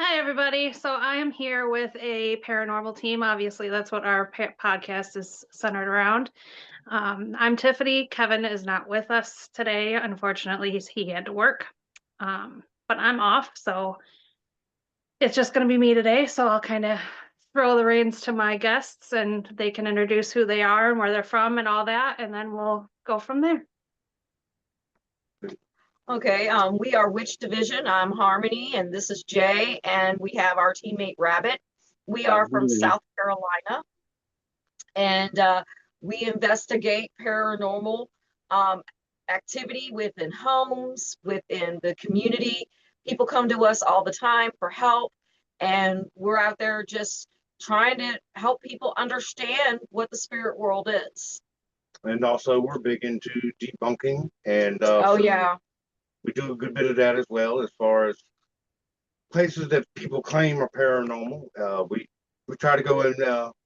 Hi, everybody. So I am here with a paranormal team. Obviously, that's what our podcast is centered around. I'm Tiffany. Kevin is not with us today. Unfortunately, he had to work, but I'm off. So it's just going to be me today. So I'll kind of throw the reins to my guests and they can introduce who they are and where they're from and all that. And then we'll go from there. Okay, we are Witch Division. I'm Harmony, and this is Jay, and we have our teammate Rabbit. We are from South Carolina, and we investigate paranormal um, activity within homes, within the community. People come to us all the time for help, and we're out there just trying to help people understand what the spirit world is. And also, we're big into debunking, and Oh, yeah. we do a good bit of that as well, as far as places that people claim are paranormal. We try to go and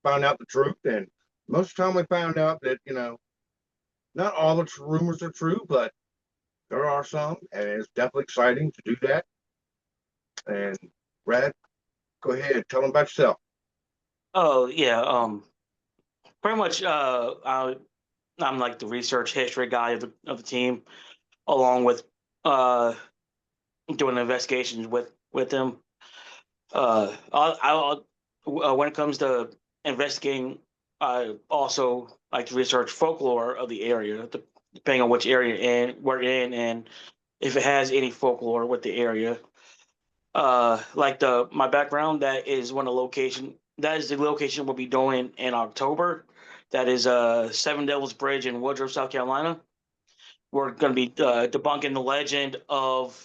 find out the truth, and most of the time we found out that not all the rumors are true, but there are some, and it's definitely exciting to do that. And Brad, go ahead, tell them about yourself. Oh yeah, pretty much. I'm like the research history guy of the team, along with uh doing investigations with them. When it comes to investigating, I also like to research folklore of the area, depending on which area and we're in, and if it has any folklore with the area. Like the my background, that is the location we'll be doing in October. That is Seven Devils Bridge in Woodruff, South Carolina. We're going to be debunking the legend of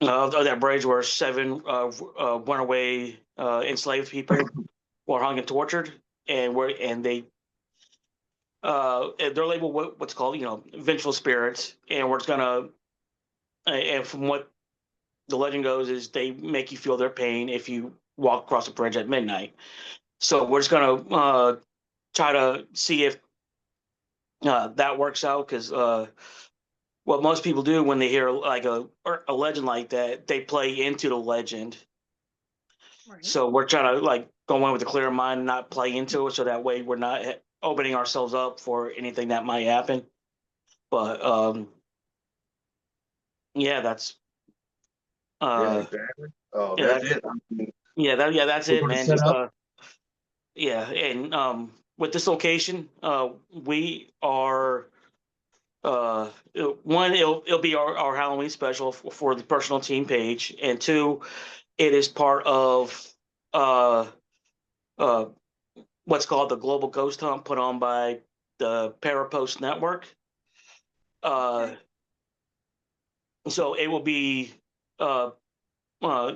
that bridge where seven runaway enslaved people were hung and tortured, and they're labeled what's called vengeful spirits, and we're just gonna and from what the legend goes is they make you feel their pain if you walk across the bridge at midnight. So we're just gonna try to see if that works out, because what most people do when they hear like a legend like that, they play into the legend. Right. So we're trying to like go in with a clear mind and not play into it, so that way we're not opening ourselves up for anything that might happen. But yeah, that's Yeah, uh, exactly. yeah, That's it. I mean, that's we're it, going to man. set Just up. yeah, and with this location, we are one, it'll be our Halloween special for the personal team page, and two, it is part of uh uh what's called the Global Ghost Hunt, put on by the Parapost Network. Uh, Okay. so it will be uh, uh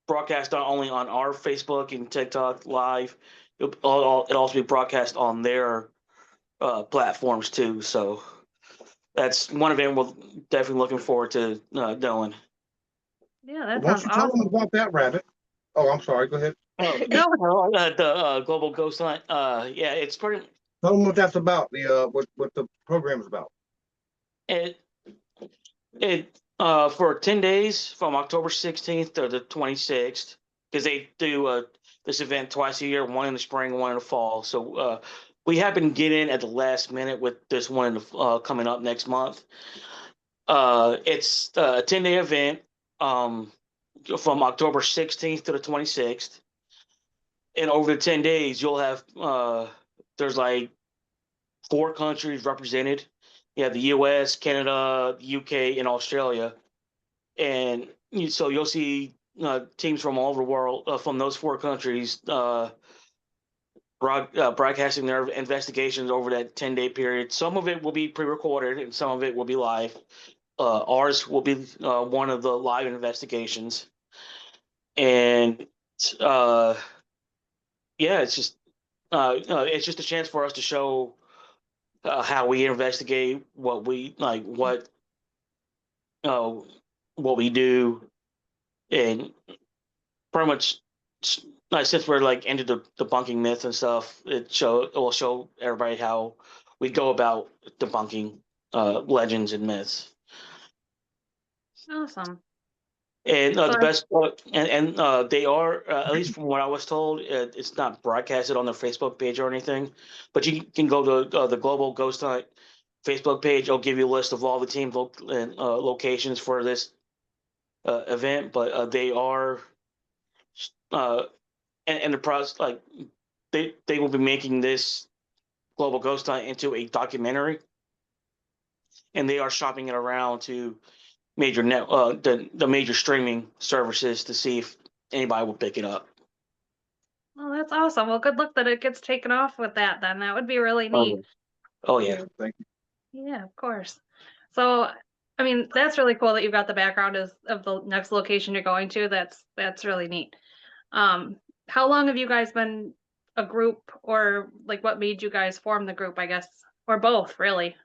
broadcast not only on our Facebook and TikTok live, it'll also be broadcast on their platforms too. So that's one event we're definitely looking forward to doing. Yeah, that Why don't sounds you tell them awesome. about that, Rabbit? Oh, I'm sorry. Go ahead. Oh, No, the Global Ghost Hunt. Yeah, it's pretty. Tell them what that's about. The what the program is about. It it for 10 days from October 16th to the 26th, because they do this event twice a year, one in the spring, one in the fall. So we happen to get in at the last minute with this one coming up next month. It's a 10-day event, um, from October 16th to the 26th. And over the 10 days, you'll have there's like four countries represented. You have the US, Canada, the UK, and Australia. And so you'll see teams from all over the world, from those four countries, broadcasting their investigations over that 10-day period. Some of it will be pre-recorded, and some of it will be live. Ours will be one of the live investigations, and uh, yeah, it's just a chance for us to show how we investigate, uh, what we do, and pretty much, like, since we're like into the debunking myths and stuff, it will show everybody how we go about debunking legends and myths. awesome. And So the I- best part, they are at least from what I was told, it's not broadcasted on their Facebook page or anything, but you can go to the Global Ghost Hunt Facebook page. It'll give you a list of all the teams and locations for this event. But they are uh, and the process like they will be making this Global Ghost Hunt into a documentary, and they are shopping it around to major the major streaming services to see if anybody will pick it up. well, that's awesome. Well, good luck that it gets taken off with that then. That would be really neat. Oh yeah. Thank you. Yeah, of course. So, I mean, that's really cool that you've got the background of the next location you're going to. That's really neat. Um, how long have you guys been a group, or like what made you guys form the group, I guess, or both, really?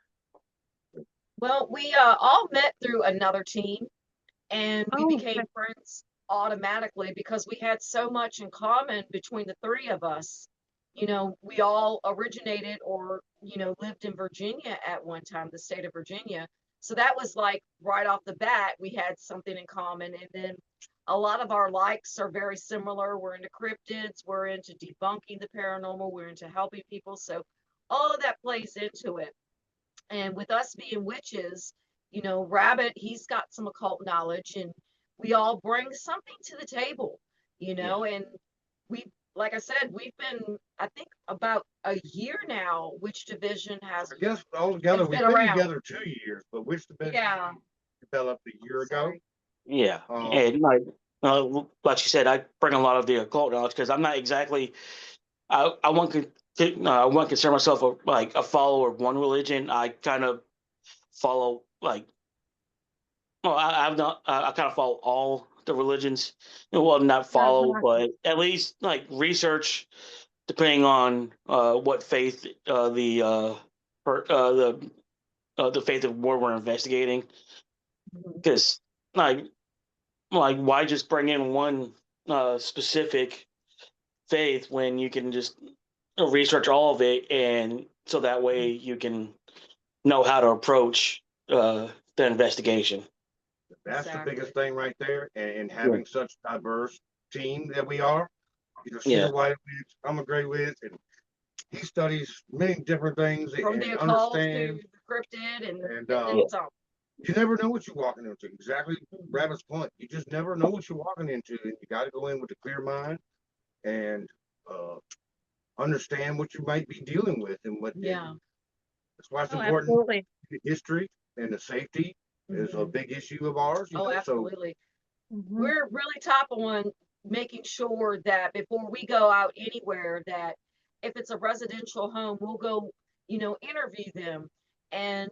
Well, we all met through another team, and we Oh, became okay. friends automatically because we had so much in common between the three of us. You know, we all originated or, lived in Virginia at one time, the state of Virginia. So that was like right off the bat, we had something in common. And then a lot of our likes are very similar. We're into cryptids, we're into debunking the paranormal, we're into helping people. So all of that plays into it. And with us being witches, Rabbit, he's got some occult knowledge, and we all bring something to the table, and we, like I said, we've been, I think, about a year now. Witch Division has I guess altogether It's we've been been around. together 2 years, but which the best Yeah. developed a year ago. Sorry. Yeah, Um, and like you said, I bring a lot of the occult knowledge because I'm not exactly. I won't consider myself like a follower of one religion. I kind of follow like. Well, I've not. I kind of follow all the religions. Well, not follow, Uh-huh. but at least like research, depending on what faith the faith of war we're investigating. Mhm. Because like why just bring in one specific faith when you can just research all of it, and so that way you can know how to approach the investigation. that's the Exactly. biggest thing right there, and Yeah. having such diverse team that we are. She's Yeah. a white witch, I'm a gray witch, and he studies many different things From and the occult to understands. the cryptid and And then Yeah. some. you never know what you're walking into. Exactly, Rabbit's point. You just never know what you're walking into, and you got to go in with a clear mind and uh, understand what you might be dealing with, and what. Yeah. That's why it's Oh, important. absolutely. The history and the safety is a Mhm. big issue of ours. Oh, So absolutely. Mhm. We're really top on making sure that before we go out anywhere, that if it's a residential home, we'll go, interview them. And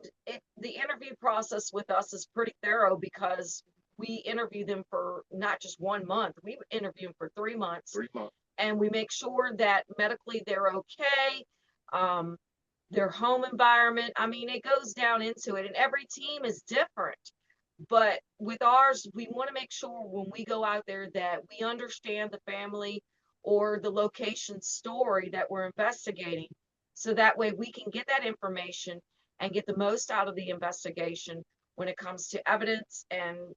the interview process with us is pretty thorough because we interview them for not just 1 month, we interview them for 3 months, 3 months. and we make sure that medically they're okay. Um, their home environment. I mean, it goes down into it, and every team is different. But with ours, we want to make sure when we go out there that we understand the family or the location story that we're investigating. So that way we can get that information and get the most out of the investigation when it comes to evidence and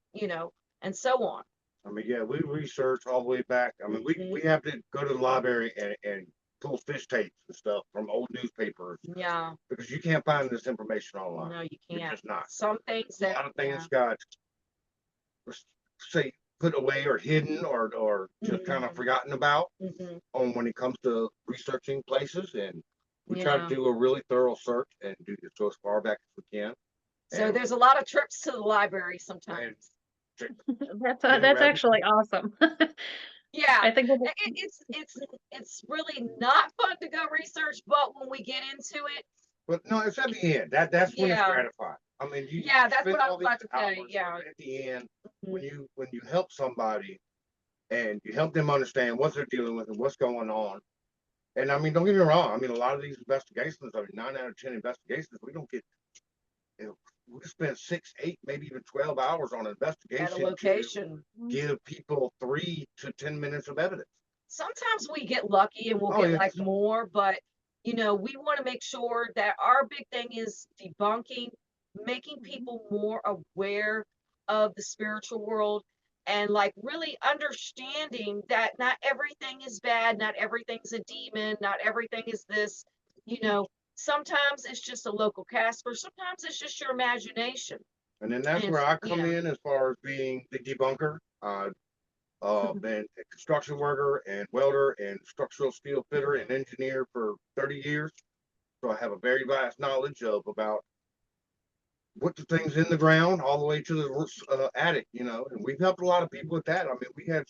so on. I mean, yeah, we research all the way back. I mean, we have to go to the library and pull fish tapes and stuff from old newspapers Yeah, because you can't find this information online. no, you You're can't. just not. Some things A that, lot of things got, say, put away or hidden or just kind of forgotten about Mhm. on when it comes to researching places. And we try to Yeah. do a really thorough search and go as far back as we can. So And- there's a lot of trips to the library sometimes. That's actually awesome. Yeah, I think it's really not fun to go research, but when we get into it, But no, it's at the end. That's when it's Yeah. gratifying. I mean, you Yeah, that's spend what I all was about these to say, hours, yeah. but at the end, Mhm. when you help somebody and you help them understand what they're dealing with and what's going on. And I mean, don't get me wrong. I mean, a lot of these investigations, I mean, 9 out of 10 investigations, we don't get. We spend 6, 8, maybe even 12 hours on an At investigation a location. to give people 3 to 10 minutes of evidence. Sometimes we get lucky and we'll Oh, get yeah. like more, but we want to make sure that our big thing is debunking, making people more aware of the spiritual world, and like really understanding that not everything is bad, not everything's a demon, not everything is this, you know, sometimes it's just a local Casper, sometimes it's just your imagination. And then that's And where I come yeah. in as far as being the debunker. Been a construction worker and welder and structural steel fitter and engineer for 30 years. So I have a very vast knowledge of about what the things in the ground all the way to the attic, you know, and we've helped a lot of people with that. I mean, we had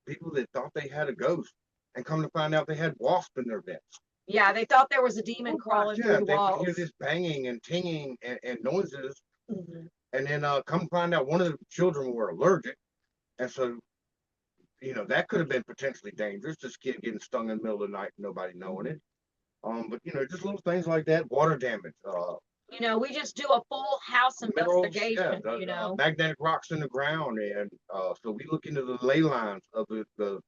people that thought they had a ghost and come to find out they had wasp in their vents. Yeah, they thought there was a demon crawling Yeah, through the they would hear walls. this banging and tinging and noises. Mhm. And then come find out one of the children were allergic. And so, you know, that could have been potentially dangerous. This kid getting stung in the middle of the night, nobody knowing it. But you know, just little things like that, water damage, You know, we just do a full house minerals, investigation, you know. magnetic rocks in the ground, and so we look into the ley lines of the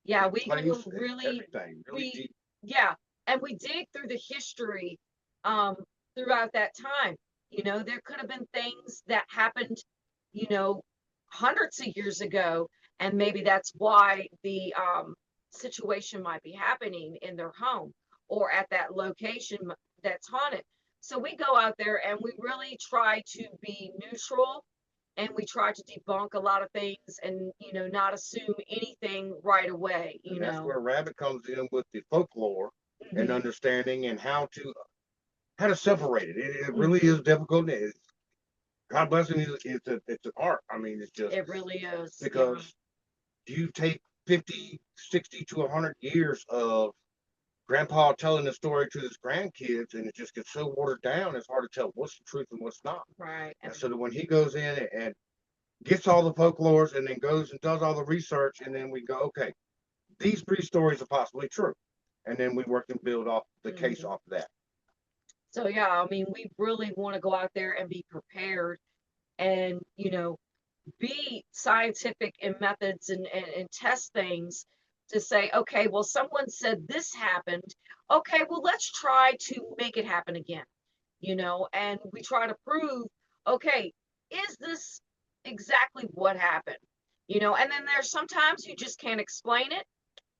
Yeah, we place go and really, everything, really we, deep. yeah, and we dig through the history um throughout that time. You know, there could have been things that happened, you know, hundreds of years ago, and maybe that's why the situation might be happening in their home or at that location that's haunted. So we go out there and we really try to be neutral, and we try to debunk a lot of things, and you know, not assume anything right away, you And that's know. where Rabbit comes in with the folklore and Mhm. understanding and how to separate it. It really is difficult. God bless him. It's an art. I mean, it's just It really is. because you take 50, 60 to 100 years of grandpa telling the story to his grandkids, and it just gets so watered down, it's hard to tell what's the truth and what's not. Right. And so that when he goes in and gets all the folklores and then goes and does all the research, and then we go, okay, these three stories are possibly true. And then we work and build off the case off of that. So yeah, I mean, we really want to go out there and be prepared, and you know, be scientific in methods, and test things to say, okay, well, someone said this happened. Okay, well, let's try to make it happen again, you know, and we try to prove, okay, is this exactly what happened? You know, and then there's sometimes you just can't explain it.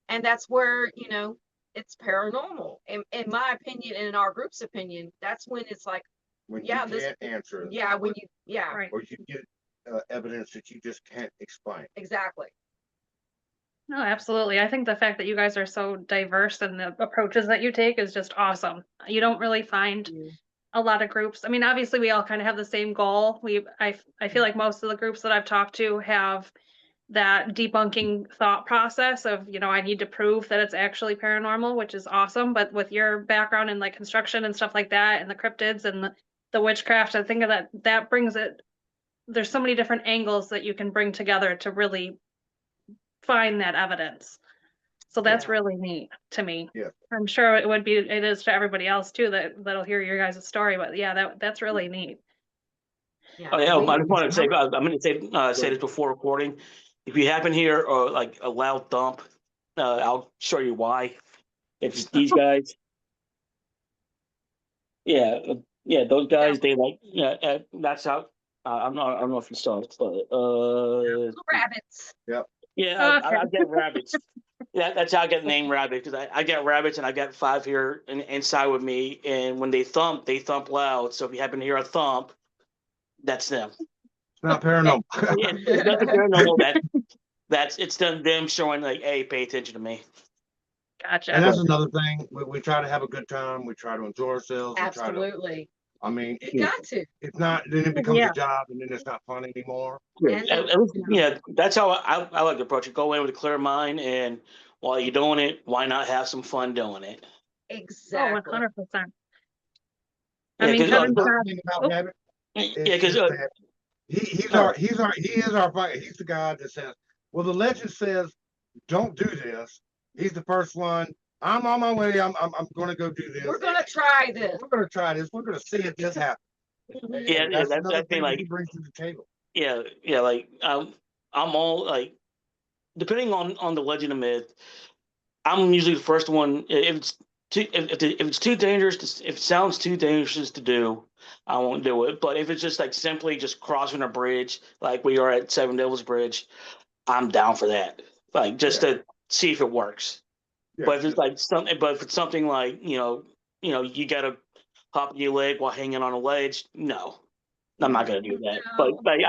And that's where, you know, it's paranormal. In my opinion, and in our group's opinion, that's when it's like, When yeah, you this, can't answer, yeah, when you, yeah, Right. or you get evidence that you just can't explain. exactly. No, absolutely. I think the fact that you guys are so diverse and the approaches that you take is just awesome. You don't really find a lot of groups. I mean, obviously we all kind of have the same goal. I feel like most of the groups that I've talked to have that debunking thought process of, you know, I need to prove that it's actually paranormal, which is awesome. But with your background in like construction and stuff like that, and the cryptids and the witchcraft, I think that brings it. There's so many different angles that you can bring together to really find that evidence. So that's Yeah. really neat to me. Yeah. I'm sure it is to everybody else too that'll hear your guys' story. But yeah, that's really neat. Yeah. Oh, yeah, We, I just want to say, I'm going to say this before recording. If you happen to hear like a loud thump, I'll show you why. It's these guys. Yeah, yeah, those guys. They like, yeah. That's how. I don't know if you saw it, but little rabbits. yeah, Okay. I get rabbits. Yeah, that's how I get the name rabbit, because I get rabbits, and I got five here inside with me, and when they thump loud. So if you happen to hear a thump, that's them. It's not paranormal. It's nothing paranormal. It's them showing like, hey, pay attention to me. Gotcha. And that's another thing. We try to have a good time. We try to enjoy ourselves. Absolutely. I mean, You got to. it's not, then it becomes Yeah. a job, and then it's not fun anymore. And Yeah, that's how I like to approach it. Go in with a clear mind, and while you're doing it, why not have some fun doing it? Oh, exactly. 100%. Yeah, I mean, because Kevin's The not. thing about Oh, Rabbit yeah, is because that he is our fighter. He's the guy that says, well, the legend says, don't do this. He's the first one. I'm on my way. I'm going to go do this. We're gonna try this. We're going to try this. We're going to see if this happens. yeah, That's another that's thing like, that he brings to the table. yeah, like I'm all like, depending on the legend of myth, I'm usually the first one. If it's if it's too dangerous, if it sounds too dangerous to do, I won't do it. But if it's just like simply just crossing a bridge, like we are at Seven Devils Bridge, I'm down for that. Like just Yeah. to see if it works. Yeah, But if it's like something, but if it's something like you gotta hop your leg while hanging on a ledge, no, I'm not gonna do that. But No, like,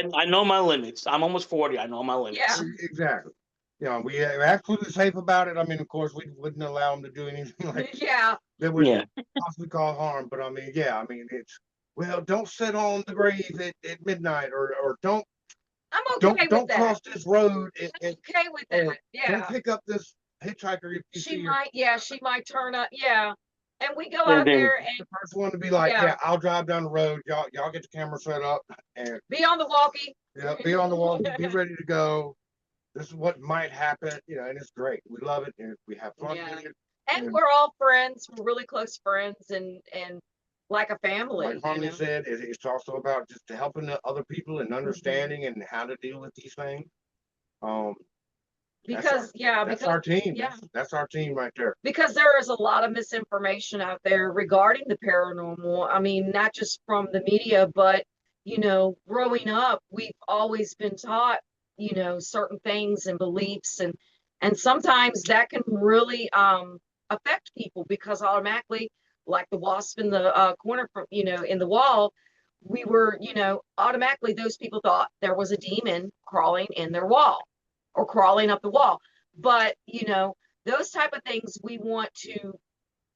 no. I know my limits. I'm almost 40. I know my limits. Yeah. exactly. We are absolutely safe about it. I mean, of course, we wouldn't allow them to do anything like Yeah. that would Yeah. possibly cause harm. But I mean, yeah, I mean, it's well, don't sit on the grave at midnight, or I'm okay with don't that. cross this road, I'm and okay with or that. don't Yeah. pick up this hitchhiker if you see her. She might turn up. Yeah. And we go And out then there The and first one to be like, yeah, yeah, I'll drive down the road. Y'all get the camera set up and be on the walkie. be on the wall, be ready to go. This is what might happen, and it's great. We love it, and we have fun Yeah. with it. And And we're all friends. We're really close friends and like a family, like Harmony said, it's also about just helping the other people and Mhm. understanding and how to deal with these things. Um, Because yeah, that's because our team. yeah, That's our team right there. because there is a lot of misinformation out there regarding the paranormal. I mean, not just from the media, but growing up, we've always been taught, certain things and beliefs, and sometimes that can really affect people because automatically, like the wasp in the corner from, in the wall, we were, automatically those people thought there was a demon crawling in their wall or crawling up the wall. But, those type of things we want to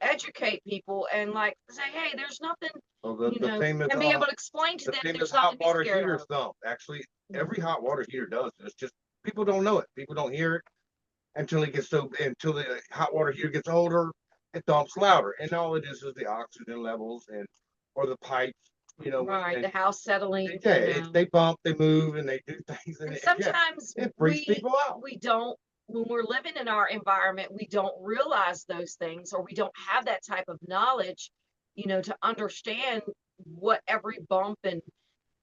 educate people and like say, hey, there's nothing, Well, the famous and be able to explain to the them famous there's hot nothing to be water scared heater of. thump. Actually, every hot water heater does. It's just people don't know it. People don't hear it until the hot water heater gets older. It thumps louder, and all it is the oxygen levels or the pipes. Right, and the house settling. they bump, they move, and they do things, and And yeah, sometimes it freaks people out. we don't, when we're living in our environment, we don't realize those things, or we don't have that type of knowledge, to understand what every bump and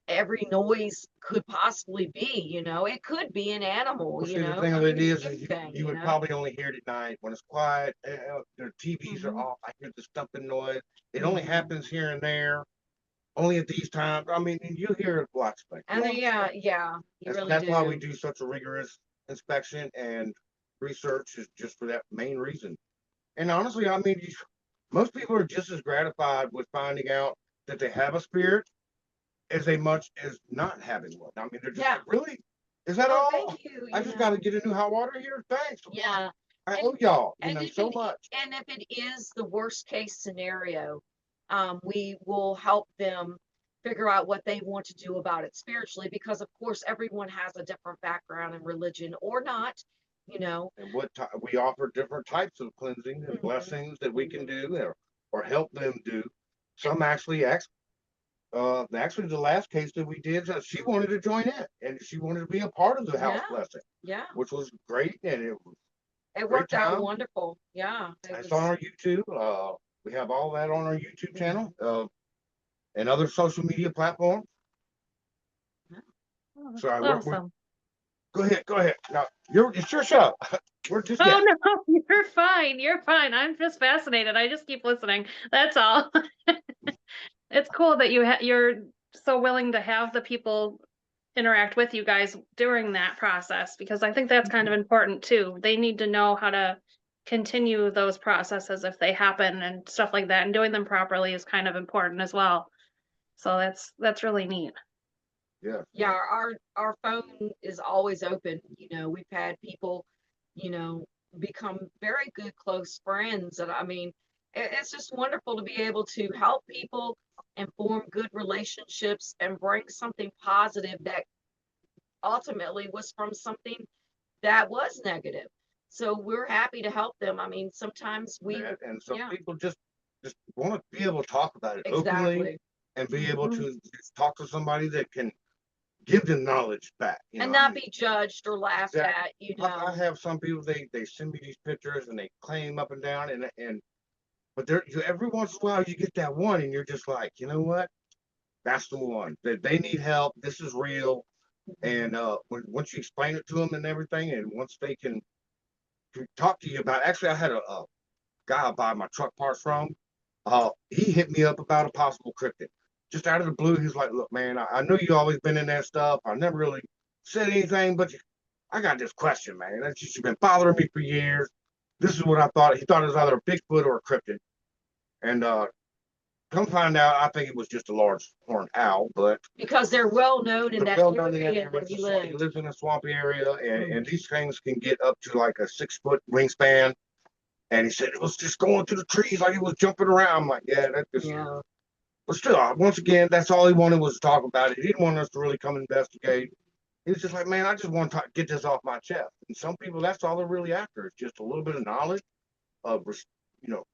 every noise could possibly be. It could be an animal. Well, see, the I thing of mean, it is anything, you would probably only hear it at night when it's quiet. Their TVs are Mhm. off. I hear the stumping noise. It only Mhm. happens here and there, only at these times. I mean, and you hear lots of things. And then, yeah, you really That's why we do. do such a rigorous inspection and research, is just for that main reason. And honestly, I mean, most people are just as gratified with finding out that they have a spirit as they much as not having one. I mean, they're just Yeah. like, really? Is that Oh, all? thank you. I You just know. got to get a new hot water here. Thanks. Yeah. I And owe y'all, and if so it much. and if it is the worst case scenario, we will help them figure out what they want to do about it spiritually, because of course everyone has a different background in religion or not, you know. And we offer different types of cleansing and Mhm. blessings that we can Mhm. do, or help them do. Some actually the last case that we did, she wanted to join in and she wanted to be a part of the house Yeah. blessing, Yeah. which was great, and it was It great worked out time. wonderful. Yeah. It's on our YouTube. We have all that on our YouTube channel, and other social media platforms. Oh, that's Sorry, awesome. go ahead. Now, it's your show. We're just Oh no, you're fine. You're fine. I'm just fascinated. I just keep listening. That's all. It's cool that you're so willing to have the people interact with you guys during that process, because I think that's kind of important too. They need to know how to continue those processes if they happen and stuff like that, and doing them properly is kind of important as well. So that's really neat. Yeah. Yeah, our phone is always open. We've had people, you know, become very good close friends. And I mean, it's just wonderful to be able to help people and form good relationships and bring something positive that ultimately was from something that was negative. So we're happy to help them. I mean, sometimes And some yeah, people just want to be able to talk about it openly exactly. and be able Mhm. to just talk to somebody that can give them knowledge back. And I not mean, be judged or laughed at, I have some people, they send me these pictures and they claim up and down, but every once in a while you get that one and you're just like, you know what? That's the one that they need help. This is real. And once you explain it to them and everything, and once they can talk to you about, actually, I had a guy I buy my truck parts from. He hit me up about a possible cryptid, just out of the blue. He's like, "Look, man, I know you always been in that stuff. I never really said anything, but I got this question, man. That's just been bothering me for years. This is what I thought. He thought it was either a Bigfoot or a cryptid. And come find out, I think it was just a large horned owl, but Because they're well known in they're that well known in area that where he he lives. lives in a swampy area, and these things can get up to like a 6 foot wingspan. And he said it was just going through the trees like it was jumping around. I'm like, yeah, that just. Yeah. But still, once again, that's all he wanted was to talk about it. He didn't want us to really come investigate. He was just like, man, I just want to get this off my chest. And some people, that's all they're really after. It's just a little bit of knowledge of, you know,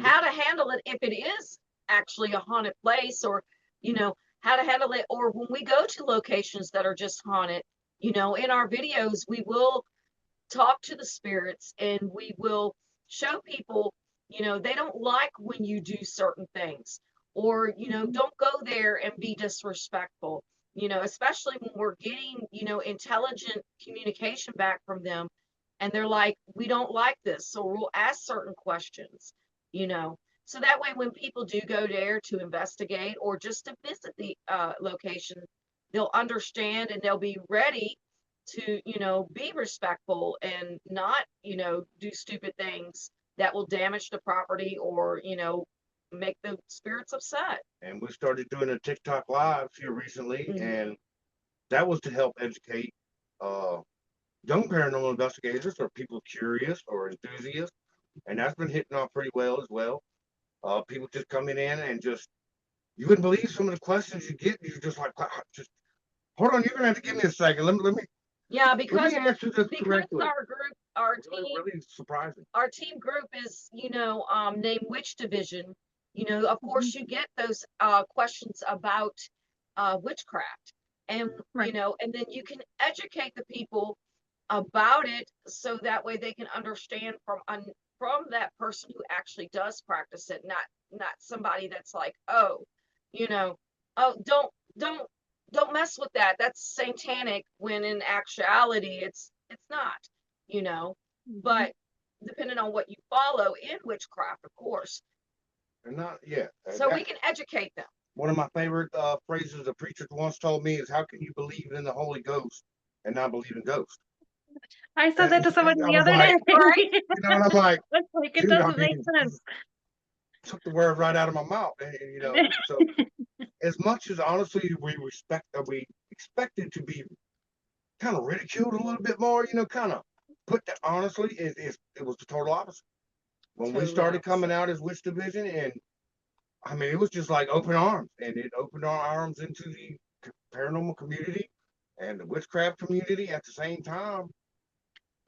How to handle it if it is actually a haunted place, or, how to handle it. Or when we go to locations that are just haunted, in our videos, we will talk to the spirits and we will show people, they don't like when you do certain things, or, don't go there and be disrespectful, especially when we're getting, intelligent communication back from them. And they're like, we don't like this. So we'll ask certain questions, so that way when people do go there to investigate or just to visit the location, they'll understand and they'll be ready to, be respectful and not, do stupid things that will damage the property or, make the spirits upset. And we started doing a TikTok live here recently, and that was to help educate young paranormal investigators or people curious or enthusiasts. And that's been hitting off pretty well as well. People just coming in and just, you wouldn't believe some of the questions you get. You're just like, wow, just hold on, you're gonna have to give me a second. Let me Yeah, because answer this correctly. our group, our team, really surprising. Our team group is, named Witch Division. Of course, you get those questions about witchcraft, and and then you can educate the people about it, so that way they can understand from that person who actually does practice it, not somebody that's like, oh, oh, don't mess with that. That's satanic, when in actuality it's not, but depending on what you follow in witchcraft, of course. And not, yeah. So we can educate them. One of my favorite phrases a preacher once told me is, how can you believe in the Holy Ghost and not believe in ghosts? I said that to somebody I the was other like, day. right? And I'm like, It's like, it dude, doesn't make sense. took the word right out of my mouth. And, so as much as honestly we expected to be kind of ridiculed a little bit more, kind of put that, honestly, it was the total opposite. When we started coming out as Witch Division, and I mean, it was just like open arms, and it opened our arms into the paranormal community and the witchcraft community at the same time.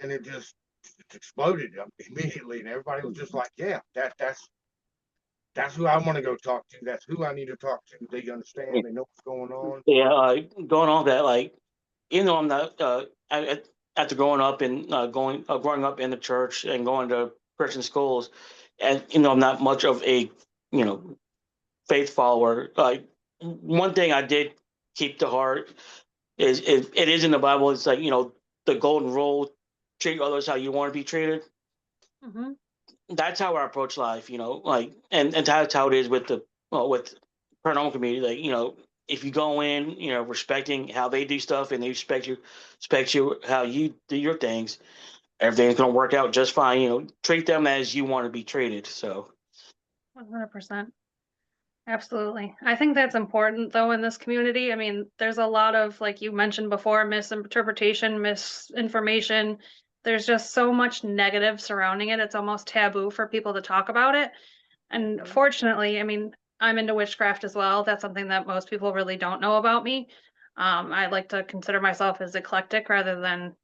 And it exploded immediately. And everybody was just like, yeah, that's who I want to go talk to. That's who I need to talk to. They understand, they know what's going on. Yeah, going on that, like, I'm not, after growing up and growing up in the church and going to Christian schools, and I'm not much of a faith follower. Like, one thing I did keep to heart is it is in the Bible. It's like, the golden rule: treat others how you want to be treated. Mm-hmm. That's how I approach life, like, and that's how it is with with paranormal community. Like, if you go in, respecting how they do stuff, and they respect you how you do your things, everything's gonna work out just fine. Treat them as you want to be treated. So 100%. Absolutely. I think that's important though in this community. I mean, there's a lot of, like you mentioned before, misinterpretation, misinformation. There's just so much negative surrounding it. It's almost taboo for people to talk about it. And fortunately, I mean, I'm into witchcraft as well. That's something that most people really don't know about me. I like to consider myself as eclectic rather than,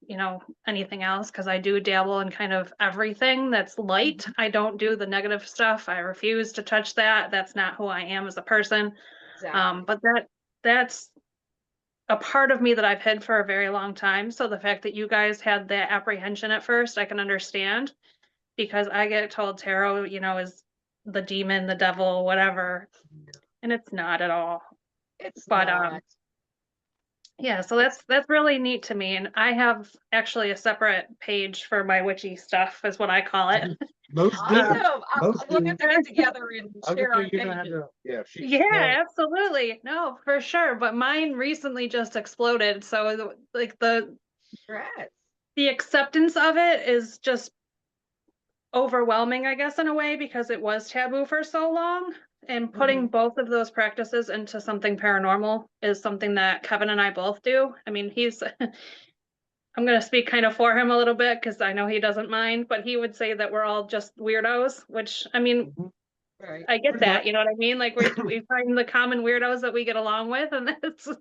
anything else, because I do dabble in kind of everything that's light. I don't do the negative stuff. I refuse to touch that. That's not who I am as a person. Exactly. But that's a part of me that I've hid for a very long time. So the fact that you guys had that apprehension at first, I can understand, because I get told tarot, is the demon, the devil, whatever, and it's not at all. It's But not. yeah, so that's really neat to me, and I have actually a separate page for my witchy stuff, is what I call it. Most do. Awesome. Most We'll do. have to get together and I was share gonna our say, you're gonna have pages. to, yeah, Yeah, absolutely. No, for sure. But mine recently just exploded. So like the Congrats. the acceptance of it is just overwhelming, I guess, in a way, because it was taboo for so long. And putting both of those practices into something paranormal is something that Kevin and I both do. I mean, he's, I'm going to speak kind of for him a little bit because I know he doesn't mind, but he would say that we're all just weirdos, which, I mean, Right. I get Pretty that, much. you know what I mean? Like we find the common weirdos that we get along with, and that's, That's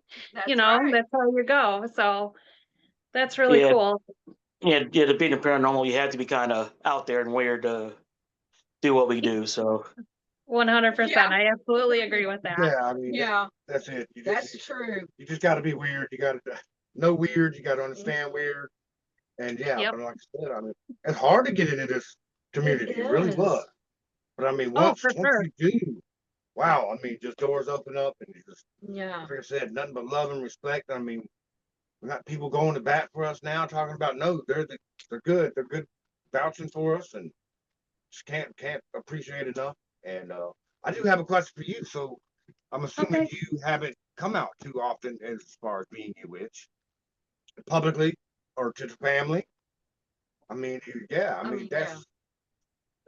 right. that's how you go. So that's really Yeah, cool. yeah. To be in the paranormal, you have to be kind of out there and weird to do what we do. So 100%. I absolutely agree with that. Yeah, I mean, Yeah, that's it. that's true. You just got to be weird. You got to know weird. You got to understand weird. And yeah, Yep. but like I said, I mean, it's hard to get into this community. It really is. was. But I mean, Oh, once for sure. you do, wow, I mean, just doors open up and you just, Yeah. like I said, nothing but love and respect. I mean, we got people going to bat for us now, talking about no, they're good, they're good, vouching for us, and just can't appreciate enough. And I do have a question for you. So I'm assuming Okay. you haven't come out too often as far as being a witch publicly or to the family. I mean, yeah, I mean yeah. that's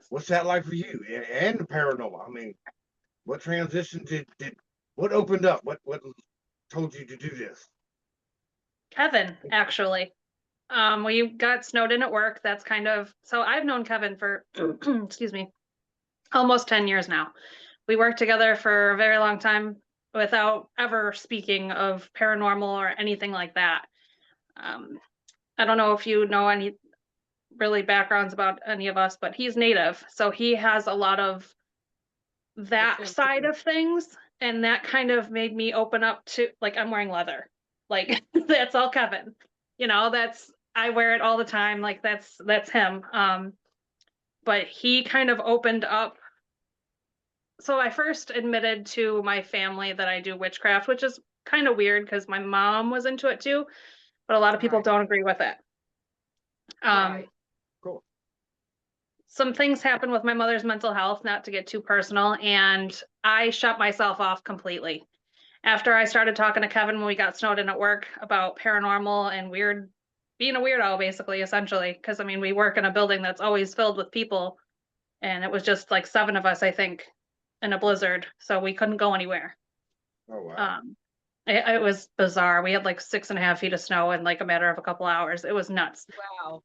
what's that like for you and the paranormal? I mean, what transition did what opened up? What told you to do this? Kevin, actually. We got snowed in at work. That's kind of, so I've known Kevin for, excuse me, almost 10 years now. We worked together for a very long time without ever speaking of paranormal or anything like that. Um, I don't know if you know any really backgrounds about any of us, but he's native. So he has a lot of that That's side interesting. of things. And that kind of made me open up to, like, I'm wearing leather. Like, that's all Kevin. That's, I wear it all the time. Like, that's him. But he kind of opened up. So I first admitted to my family that I do witchcraft, which is kind of weird because my mom was into it too, but a lot of people Right. don't agree with it. Right. Cool. Some things happened with my mother's mental health, not to get too personal, and I shut myself off completely. After I started talking to Kevin when we got snowed in at work about paranormal and weird, being a weirdo, basically, essentially, because I mean, we work in a building that's always filled with people, and it was just like 7 of us, I think, in a blizzard, so we couldn't go anywhere. Oh wow. It was bizarre. We had like 6.5 feet of snow in like a matter of a couple hours. It was nuts. Wow.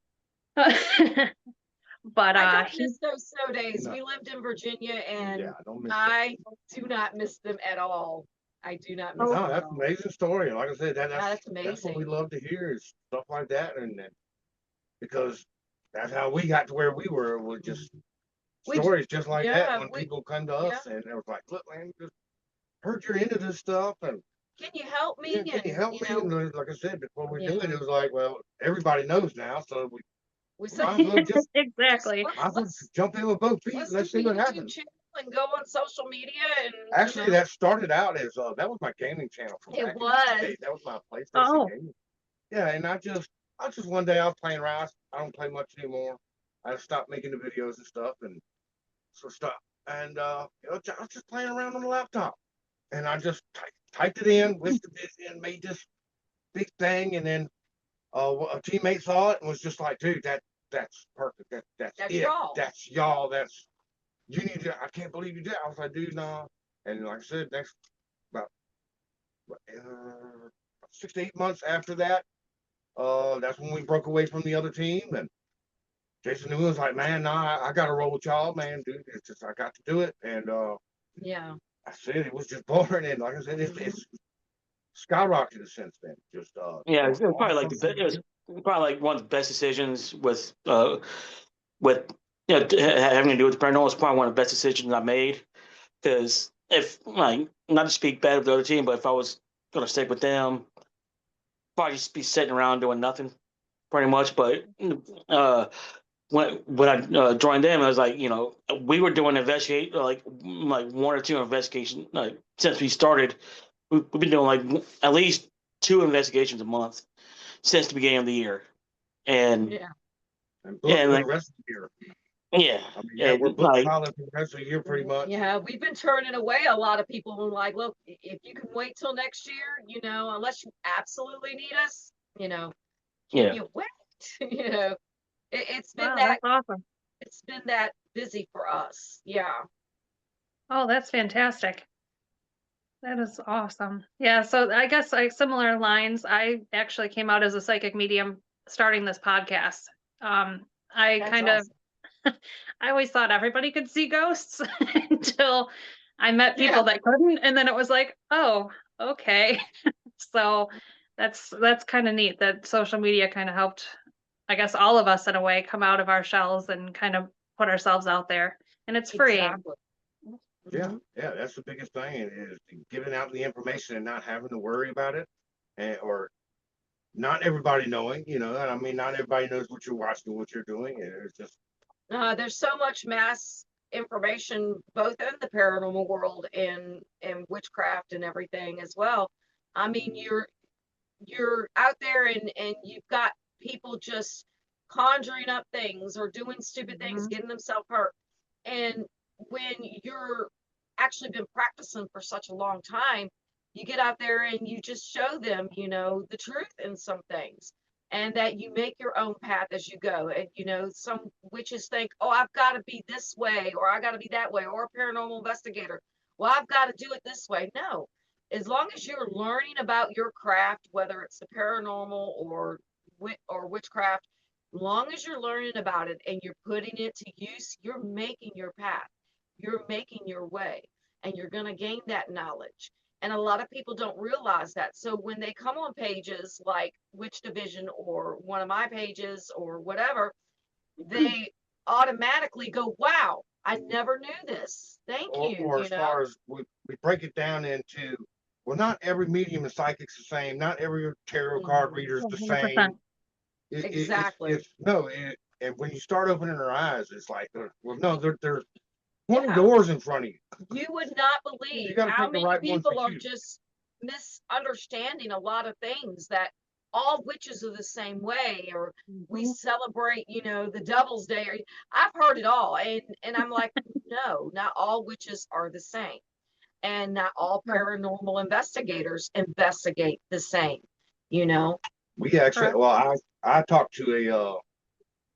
But I don't miss those snow days. No. We lived in Virginia, and Yeah, I don't miss I do not miss them at all. I do not miss that. them No, at that's all. an amazing story. Like I said, Yeah, that's that's what we amazing. love to hear is stuff like that, and because that's how we got to where we were with just We j- stories just like that. yeah, When we people come to yeah. us and it was like, look, man, just heard you're into this stuff, and Can you help me? yeah, can you help You me? know, And like I said, before we do yeah. it, it was like, well, everybody knows now, so we We said might as well just exactly. might as well jump in with both feet. And let's let's do see the what YouTube happens. channel and go on social media and Actually, that started out as that was my gaming channel from It back in the was. day. That was my PlayStation Oh, gaming. Yeah, and I just one day I was playing around. I don't play much anymore. I stopped making the videos and stuff, and so stopped. And I was just playing around on the laptop, and I just typed it in, listed it, and made this big thing. And then a teammate saw it and was just like, "Dude, that's perfect. That's That's it. y'all. That's y'all. That's you need to. I can't believe you did." I was like, "Dude, no." And like I said, next about 6 to 8 months after that, that's when we broke away from the other team. And Jason New was like, "Man, nah, I got to roll with y'all, man, dude. It's just I got to do it." And Yeah. I said it was just boring, and like I said, it's skyrocketed since then. Just yeah, it was probably like awesome. it was probably like one of the best decisions with having to do with the paranormal. It's probably one of the best decisions I made because if like not to speak bad of the other team, but if I was gonna stick with them, probably just be sitting around doing nothing pretty much. But uh, when I joined them, I was like, we were doing investigate like 1 or 2 investigations since we started. We've been doing like at least 2 investigations a month since the beginning of the year, and Yeah. And booked for the like rest of the year. yeah, I mean, yeah, we're and booked like solid for the rest of the year, pretty much. Yeah, we've been turning away a lot of people who are like, look, if you can wait till next year, unless you absolutely need us, yeah, can you wait? You know, it's been Wow, that that's awesome. it's been that busy for us. Yeah. Oh, that's fantastic. That is awesome. Yeah, so I guess like similar lines, I actually came out as a psychic medium starting this podcast. I That's kind of awesome. I always thought everybody could see ghosts until I met Yeah. people that couldn't, and then it was like, oh, okay. So that's kind of neat that social media kind of helped, I guess, all of us in a way come out of our shells and kind of put ourselves out there. And it's freeing. Exactly. Yeah, Mhm. yeah, that's the biggest thing is giving out the information and not having to worry about it, and or not everybody knowing. I mean, not everybody knows what you're watching, what you're doing, and it's just There's so much mass information both in the paranormal world and witchcraft and everything as well. I mean, you're out there and you've got people just conjuring up things or doing stupid things, Mhm. getting themselves hurt. And when you're actually been practicing for such a long time, you get out there and you just show them, the truth in some things. And that you make your own path as you go. And some witches think, oh, I've got to be this way, or I got to be that way, or a paranormal investigator. Well, I've got to do it this way. No, as long as you're learning about your craft, whether it's the paranormal or witchcraft, long as you're learning about it and you're putting it to use, you're making your path, you're making your way, and you're going to gain that knowledge. And a lot of people don't realize that. So when they come on pages like Witch Division or one of my pages or whatever, they automatically go, wow, I never knew this. Thank or, you, or as far as we break it down into, well, not every medium and psychic's the same, not every tarot card Mhm. reader is the same. 100%. Exactly. It's no, and when you start opening their eyes, it's like, well, no, there's 20 Yeah. doors in front of you. You would not You believe got to how pick the many right one for people are you. just misunderstanding a lot of things, that all witches are the same way, or we Mhm. celebrate, the Devil's Day. Or, I've heard it all. And I'm like, no, not all witches are the same. And not all Right. paranormal investigators investigate the same, you know? We actually, Correct. well, I talked to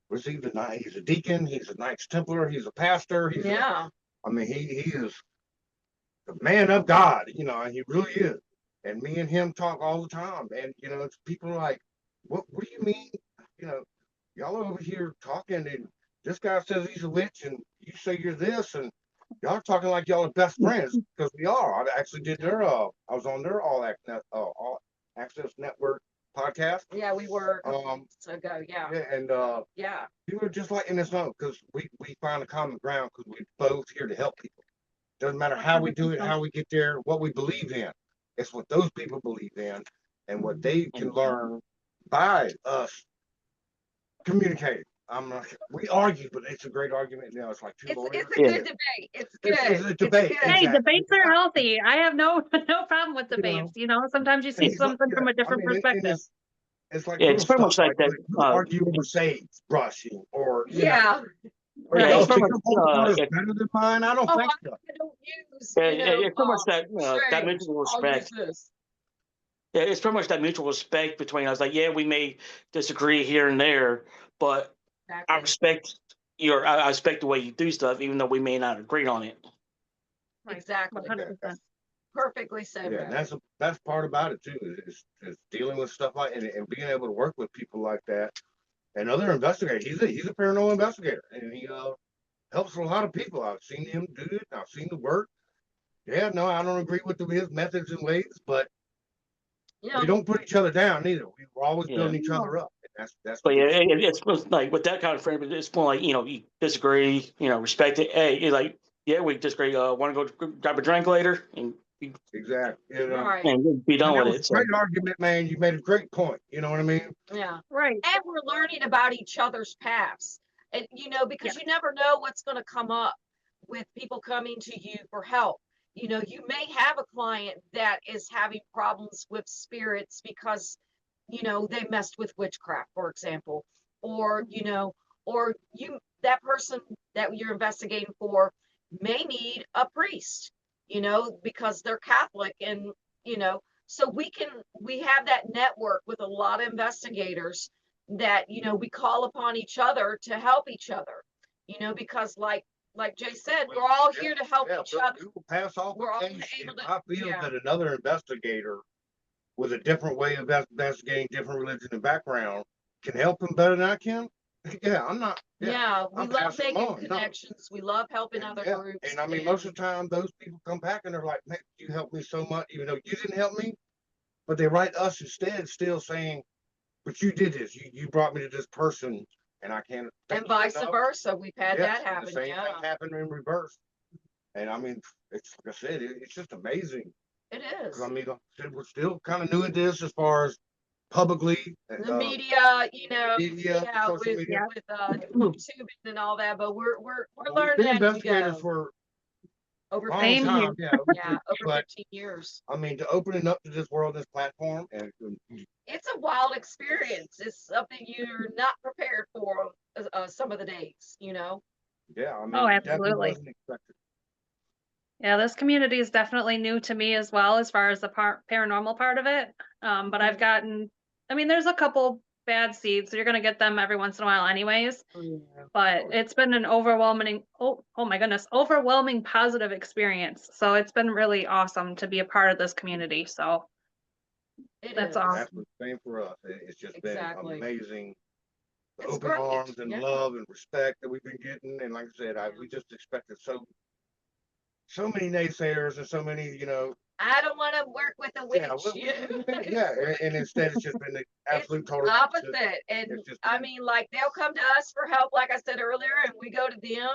was he the knight? He's a deacon. He's a Knights Templar. He's a pastor. Yeah. I mean, he is the man of God. And he really is. And me and him talk all the time. And it's people are like, what do you mean? You know, y'all are over here talking, and this guy says he's a witch, and you say you're this, and y'all are talking like y'all are best friends because we are. I actually did their I was on their All Access Network podcast. Yeah, we were a couple Um, months ago. Yeah. yeah, and Yeah. people are just letting us know because we find a common ground because we're both here to help people. Doesn't matter how we do it, 100%. how we get there, what we believe in. It's what those people believe in and what they can learn by us communicating. I'm not. We argue, but it's a great argument. It's like two It's lawyers. a Yeah. good debate. It's It's good. a It's debate. good. Hey, Exactly. debates are healthy. I have no no problem with You know, debates. Sometimes you see it's like, something yeah. from a I different mean, and perspective. it's like Yeah, little it's pretty stuff much like that. like we'll argue over sage brushing or Yeah. or Yeah, y'all it's Right. pretty think much your water is better than mine. I don't Oh, think so. I don't use, it's pretty much that sage. mutual I'll use respect. this. Yeah, it's pretty much that mutual respect between us. Like, yeah, we may disagree here and there, but I Exactly. respect I respect the way you do stuff, even though we may not agree on it. Right. Exactly. 100%. Perfectly said, Yeah, and Rabbit. that's part about it too, is dealing with stuff like and being able to work with people like that and other investigators. He's a paranormal investigator, and he helps a lot of people. I've seen him do it. I've seen the work. Yeah, no, I don't agree with his methods and ways, but You we know, don't put each other down either. We're always Yeah. building each No. other up. And that's the But yeah, biggest. it's like with that kind of friend, it's more like, you disagree, respect it. Hey, you're like, yeah, we disagree. Want to go grab a drink later Exactly. right. and be And done that with was it. a So great argument, man. You made a great point. You know what I mean? Yeah. Right. And we're learning about each other's paths. And, Yeah. because you never know what's going to come up with people coming to you for help. You may have a client that is having problems with spirits because, they messed with witchcraft, for example, or, that person that you're investigating for may need a priest, because they're Catholic and, so we have that network with a lot of investigators that, you know, we call upon each other to help each other, you know, because like Jay said, we're all here to help each other. We will pass off We're all the case able if to, I feel yeah. that another investigator with a different way of investigating different religion and background can help him better than I can. Yeah, I'm not. Yeah, we I'm love passing them making on. No. connections. We love helping And other yeah, groups. and I mean, most of the time, those people come back and they're like, "Man, you helped me so much, even though you didn't help me." But they write us instead, still saying, "But you did this. You brought me to this person, and I can't." And vice versa, we've had Yes, that happen. the same Yeah, thing happened in reverse. And I mean, it's like I said, it's just amazing. it Because I is. mean, like I said, we're still kind of new at this as far as publicly, The media, you know, media, yeah, social with media. tubing and all that, but we're We've learning been as we investigators go. for Over a long 15 Same here. time, yeah. Yeah, over But 15 years. I mean, to open it up to this world, this platform, and It's a wild experience. It's something you're not prepared for some of the days, you know. yeah, I Oh, mean, definitely absolutely. wasn't expected. Yeah, this community is definitely new to me as well as far as the paranormal part of it. But I've gotten, I mean, there's a couple bad seeds, so you're gonna get them every once in a while anyways. Yeah. But it's been an overwhelming, oh my goodness, overwhelming positive experience. So it's been really awesome to be a part of this community. So It that's is. And awesome. that's the same for us. It's just Exactly. been amazing. The It's open great. arms and Yeah. love and respect that we've been getting. And like I said, we just expected so many naysayers and so many, I don't want to work with a yeah, witch. yeah, and instead it's just been the It's absolute total opposite. opposite. And It's just I been, mean, like they'll come to us for help, like I said earlier, and we go to them,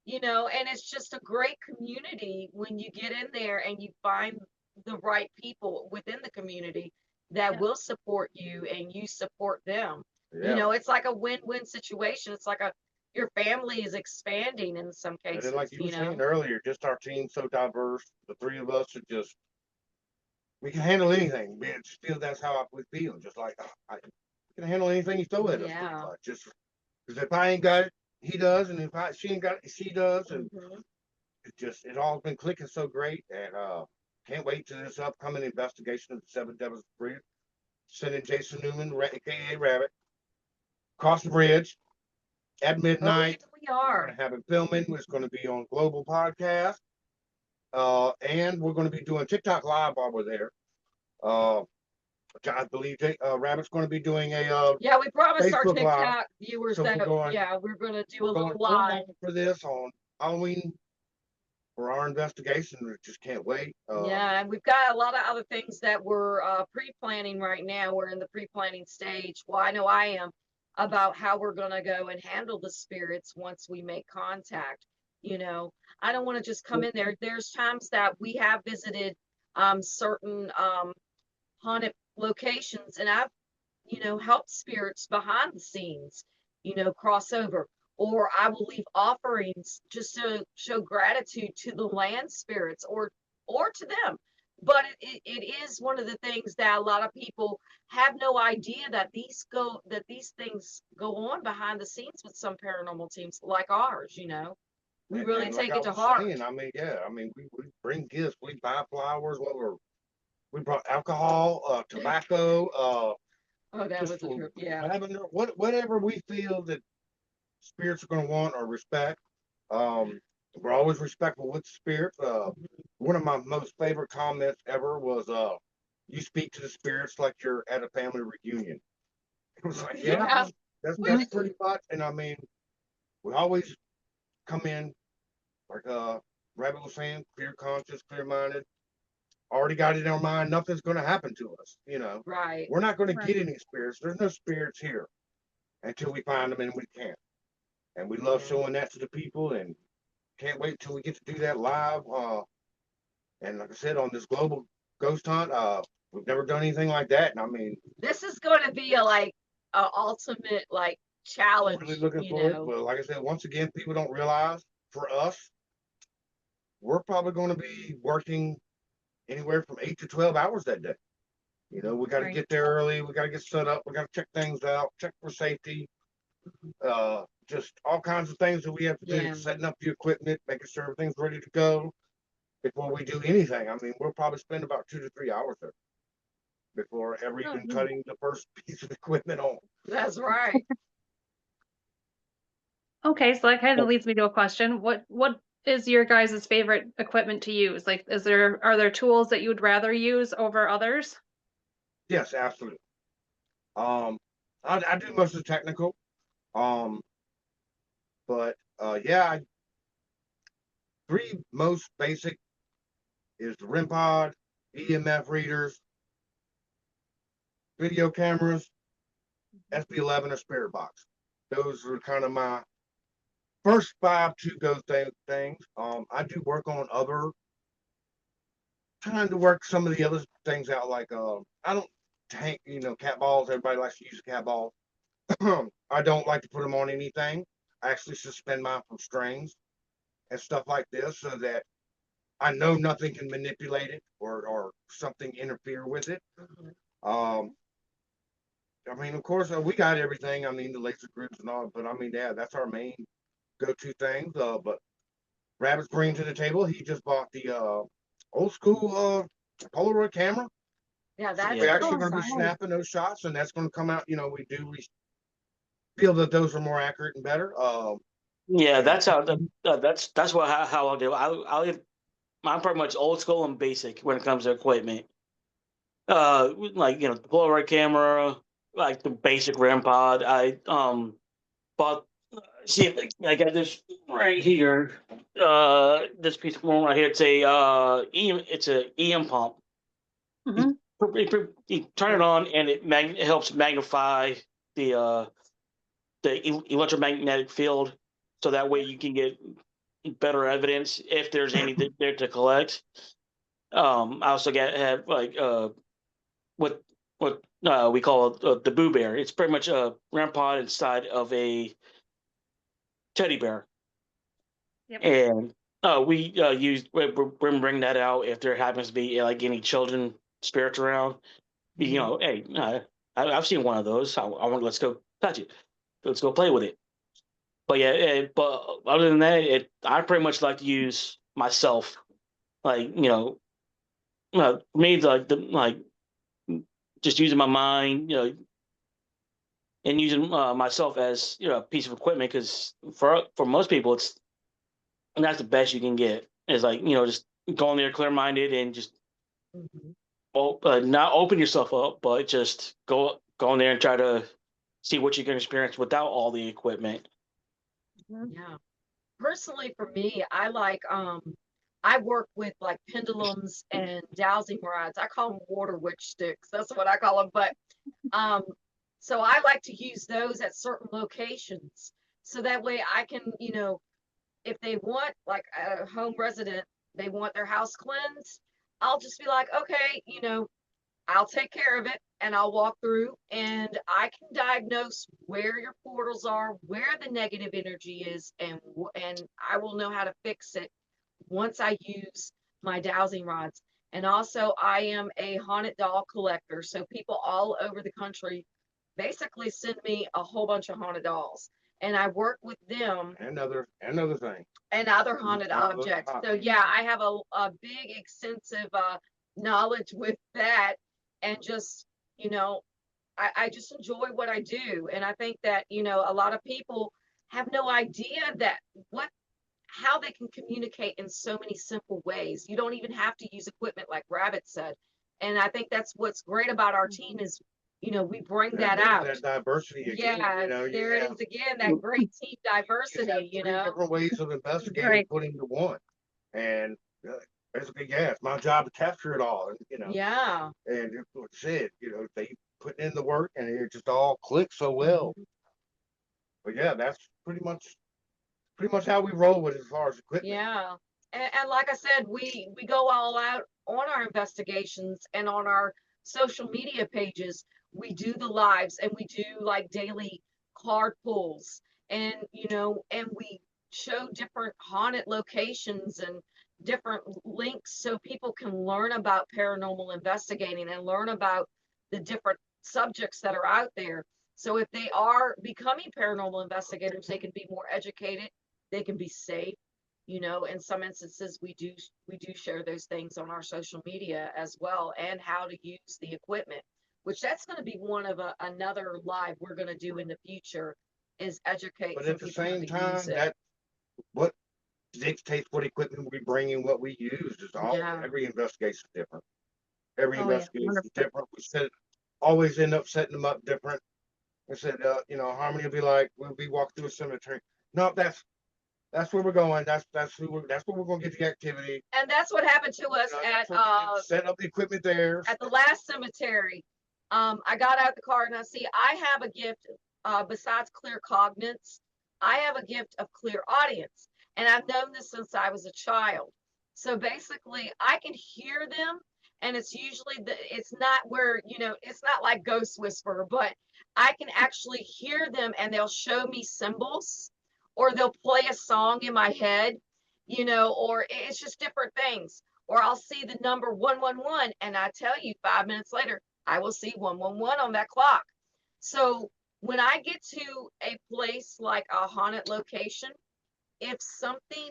you know, and it's just a great community when you get in there and you find the right people within the community that Yeah. will support you and you support them. You yeah. know, it's like a win-win situation. It's like your family is expanding in some And cases, then, like you were you know. saying earlier, just our team's so diverse. The three of us are just, we can handle anything. Man, still, that's how we feel. Just like, I can handle anything you throw at us, pretty Yeah. much. Just because if I ain't got it, he does. And if she ain't got it, she does. And Mhm. it all's been clicking so great. And can't wait to this upcoming investigation of the Seven Devils Bridge. Sending Jason Newman, aka Rabbit, across the bridge at Oh, midnight. yes, we We're are. going to have it filming. It's going to be on Global Podcast. And we're going to be doing TikTok live while we're there. I believe Rabbit's going to be doing a Yeah, we promised our Facebook live. TikTok viewers So that we're going to do a little full live. for this on Halloween for our investigation. We just can't wait. Yeah, and we've got a lot of other things that we're pre-planning right now. We're in the pre-planning stage. Well, I know I am, about how we're going to go and handle the spirits once we make contact. You know, I don't want to just come in there. There's times that we have visited certain haunted locations, and I've, you know, helped spirits behind the scenes, you know, cross over. Or I will leave offerings just to show gratitude to the land spirits or to them. But it is one of the things that a lot of people have no idea that these things go on behind the scenes with some paranormal teams like ours, you know. We really and like take I it to was heart. saying, I mean, yeah, I mean, we bring gifts, we buy flowers, we brought alcohol, tobacco, Oh, that just was a for trip. Yeah. lavender, whatever we feel that spirits are going to want or respect. Um, we're always respectful with spirits. One of my most favorite comments ever was, "You speak to the spirits like you're at a family reunion." It was like, yeah, Yeah. that's pretty much. And I mean, we always come in like Rabbit was saying, clear conscious, clear minded. Already got it in our mind. Nothing's going to happen to us. Right. We're not going to Right. get any spirits. There's no spirits here until we find them, and we can. And we love Yeah. showing that to the people, and can't wait till we get to do that live. And like I said, on this global ghost hunt, we've never done anything like that. And I mean, This is going to be a ultimate challenge, really looking you forward. know. But like I said, once again, people don't realize for us, we're probably going to be working anywhere from 8 to 12 hours that day. We got to Right. get there early. We got to get set up. We got to check things out, check for safety. Just all kinds of things that we have to do, Yeah. setting up the equipment, making sure everything's ready to go before we do anything. I mean, we'll probably spend about 2 to 3 hours there. before ever even Mhm. cutting the first piece of equipment on. That's right. Okay, so that kind Oh. of leads me to a question. What is your guys' favorite equipment to use? Like, are there tools that you would rather use over others? Yes, absolutely. Um, I do most of the technical. Um, but yeah, three most basic is the REM pod, EMF readers, video cameras, SB11 or spirit box. Those are kind of my first five to go things. I do work on other, trying to work some of the other things out. Like I don't tank, cat balls. Everybody likes to use a cat ball. I don't like to put them on anything. I actually suspend mine from strings and stuff like this, so that I know nothing can manipulate it or something interfere with it. Mhm. Um, I mean, of course, we got everything. I mean, the laser groups and all, but I mean, yeah, that's our main go-to things. But Rabbit's bringing to the table. He just bought the old school Polaroid camera. Yeah, So that's we're Yeah. actually Oh, going to be nice. snapping those shots, and that's going to come out. We do feel that those are more accurate and better. Yeah, And that's how that's what how I'll do. I'm pretty much old school and basic when it comes to equipment. Like the Polaroid camera, like the basic REM pod. I bought. See, I got this right here. This piece of phone right here. It's a it's a EM pump. Hmm. You turn it on and it helps magnify the electromagnetic field, so that way you can get better evidence if there's anything there to collect. I also have like what we call the Boo Bear. It's pretty much a REM pod inside of a teddy bear, Yep. and we bring that out if there happens to be like any children spirits around. Hey, I've seen one of those. I want let's go touch it. Let's go play with it. But yeah, but other than that, I pretty much like to use myself. Like for me, like just using my mind, and using myself as a piece of equipment, because for most people, that's the best you can get. Is like just go in there clear minded and just Mhm. not open yourself up, but just go in there and try to see what you can experience without all the equipment. Yeah. Personally, for me, I work with like pendulums and dowsing rods. I call them water witch sticks. That's what I call them. But um, so I like to use those at certain locations. So that way I can, if they want like a home resident, they want their house cleansed, I'll just be like, okay, I'll take care of it and I'll walk through and I can diagnose where your portals are, where the negative energy is, and I will know how to fix it once I use my dowsing rods. And also, I am a haunted doll collector, so people all over the country basically send me a whole bunch of haunted dolls, and I work with them another thing. and other haunted objects. So yeah, I have a big extensive knowledge with that, and just I just enjoy what I do, and I think that a lot of people have no idea that what how they can communicate in so many simple ways. You don't even have to use equipment like Rabbit said, and I think that's what's great about our team is we bring that out. That diversity again. Yeah, there it is again, that great team diversity, three different ways of investigating Right. put into one. And basically, yeah, it's my job to capture it all. And Yeah. and it's what said, they put in the work and it just all clicks so well. But yeah, that's pretty much how we roll with it as far as equipment. Yeah. And like I said, we go all out on our investigations and on our social media pages. We do the lives and we do like daily card pulls and and we show different haunted locations and different links so people can learn about paranormal investigating and learn about the different subjects that are out there. So if they are becoming paranormal investigators, they can be more educated, they can be safe, In some instances we do share those things on our social media as well, and how to use the equipment, which that's going to be one of another live we're going to do in the future, is educate But some at the people how same to use time, it. that what dictates what equipment we bring and what we use is all. Yeah. Every investigation is different. Every Oh, yeah, investigation is 100%. different. Always end up setting them up different. I said, Harmony will be like, we'll be walking through a cemetery. No, that's where we're going. That's where we're gonna get the activity. And that's what happened to us That's where we can set up the equipment there. at the last cemetery. I got out the car and I have a gift, besides clear cognizance, I have a gift of clear audience. And I've known this since I was a child. So basically I can hear them, and it's usually it's not where, it's not like Ghost Whisperer, but I can actually hear them, and they'll show me symbols, or they'll play a song in my head, or it's just different things. Or I'll see the number 111, and I tell you, 5 minutes later, I will see 111 on that clock. So when I get to a place like a haunted location, if something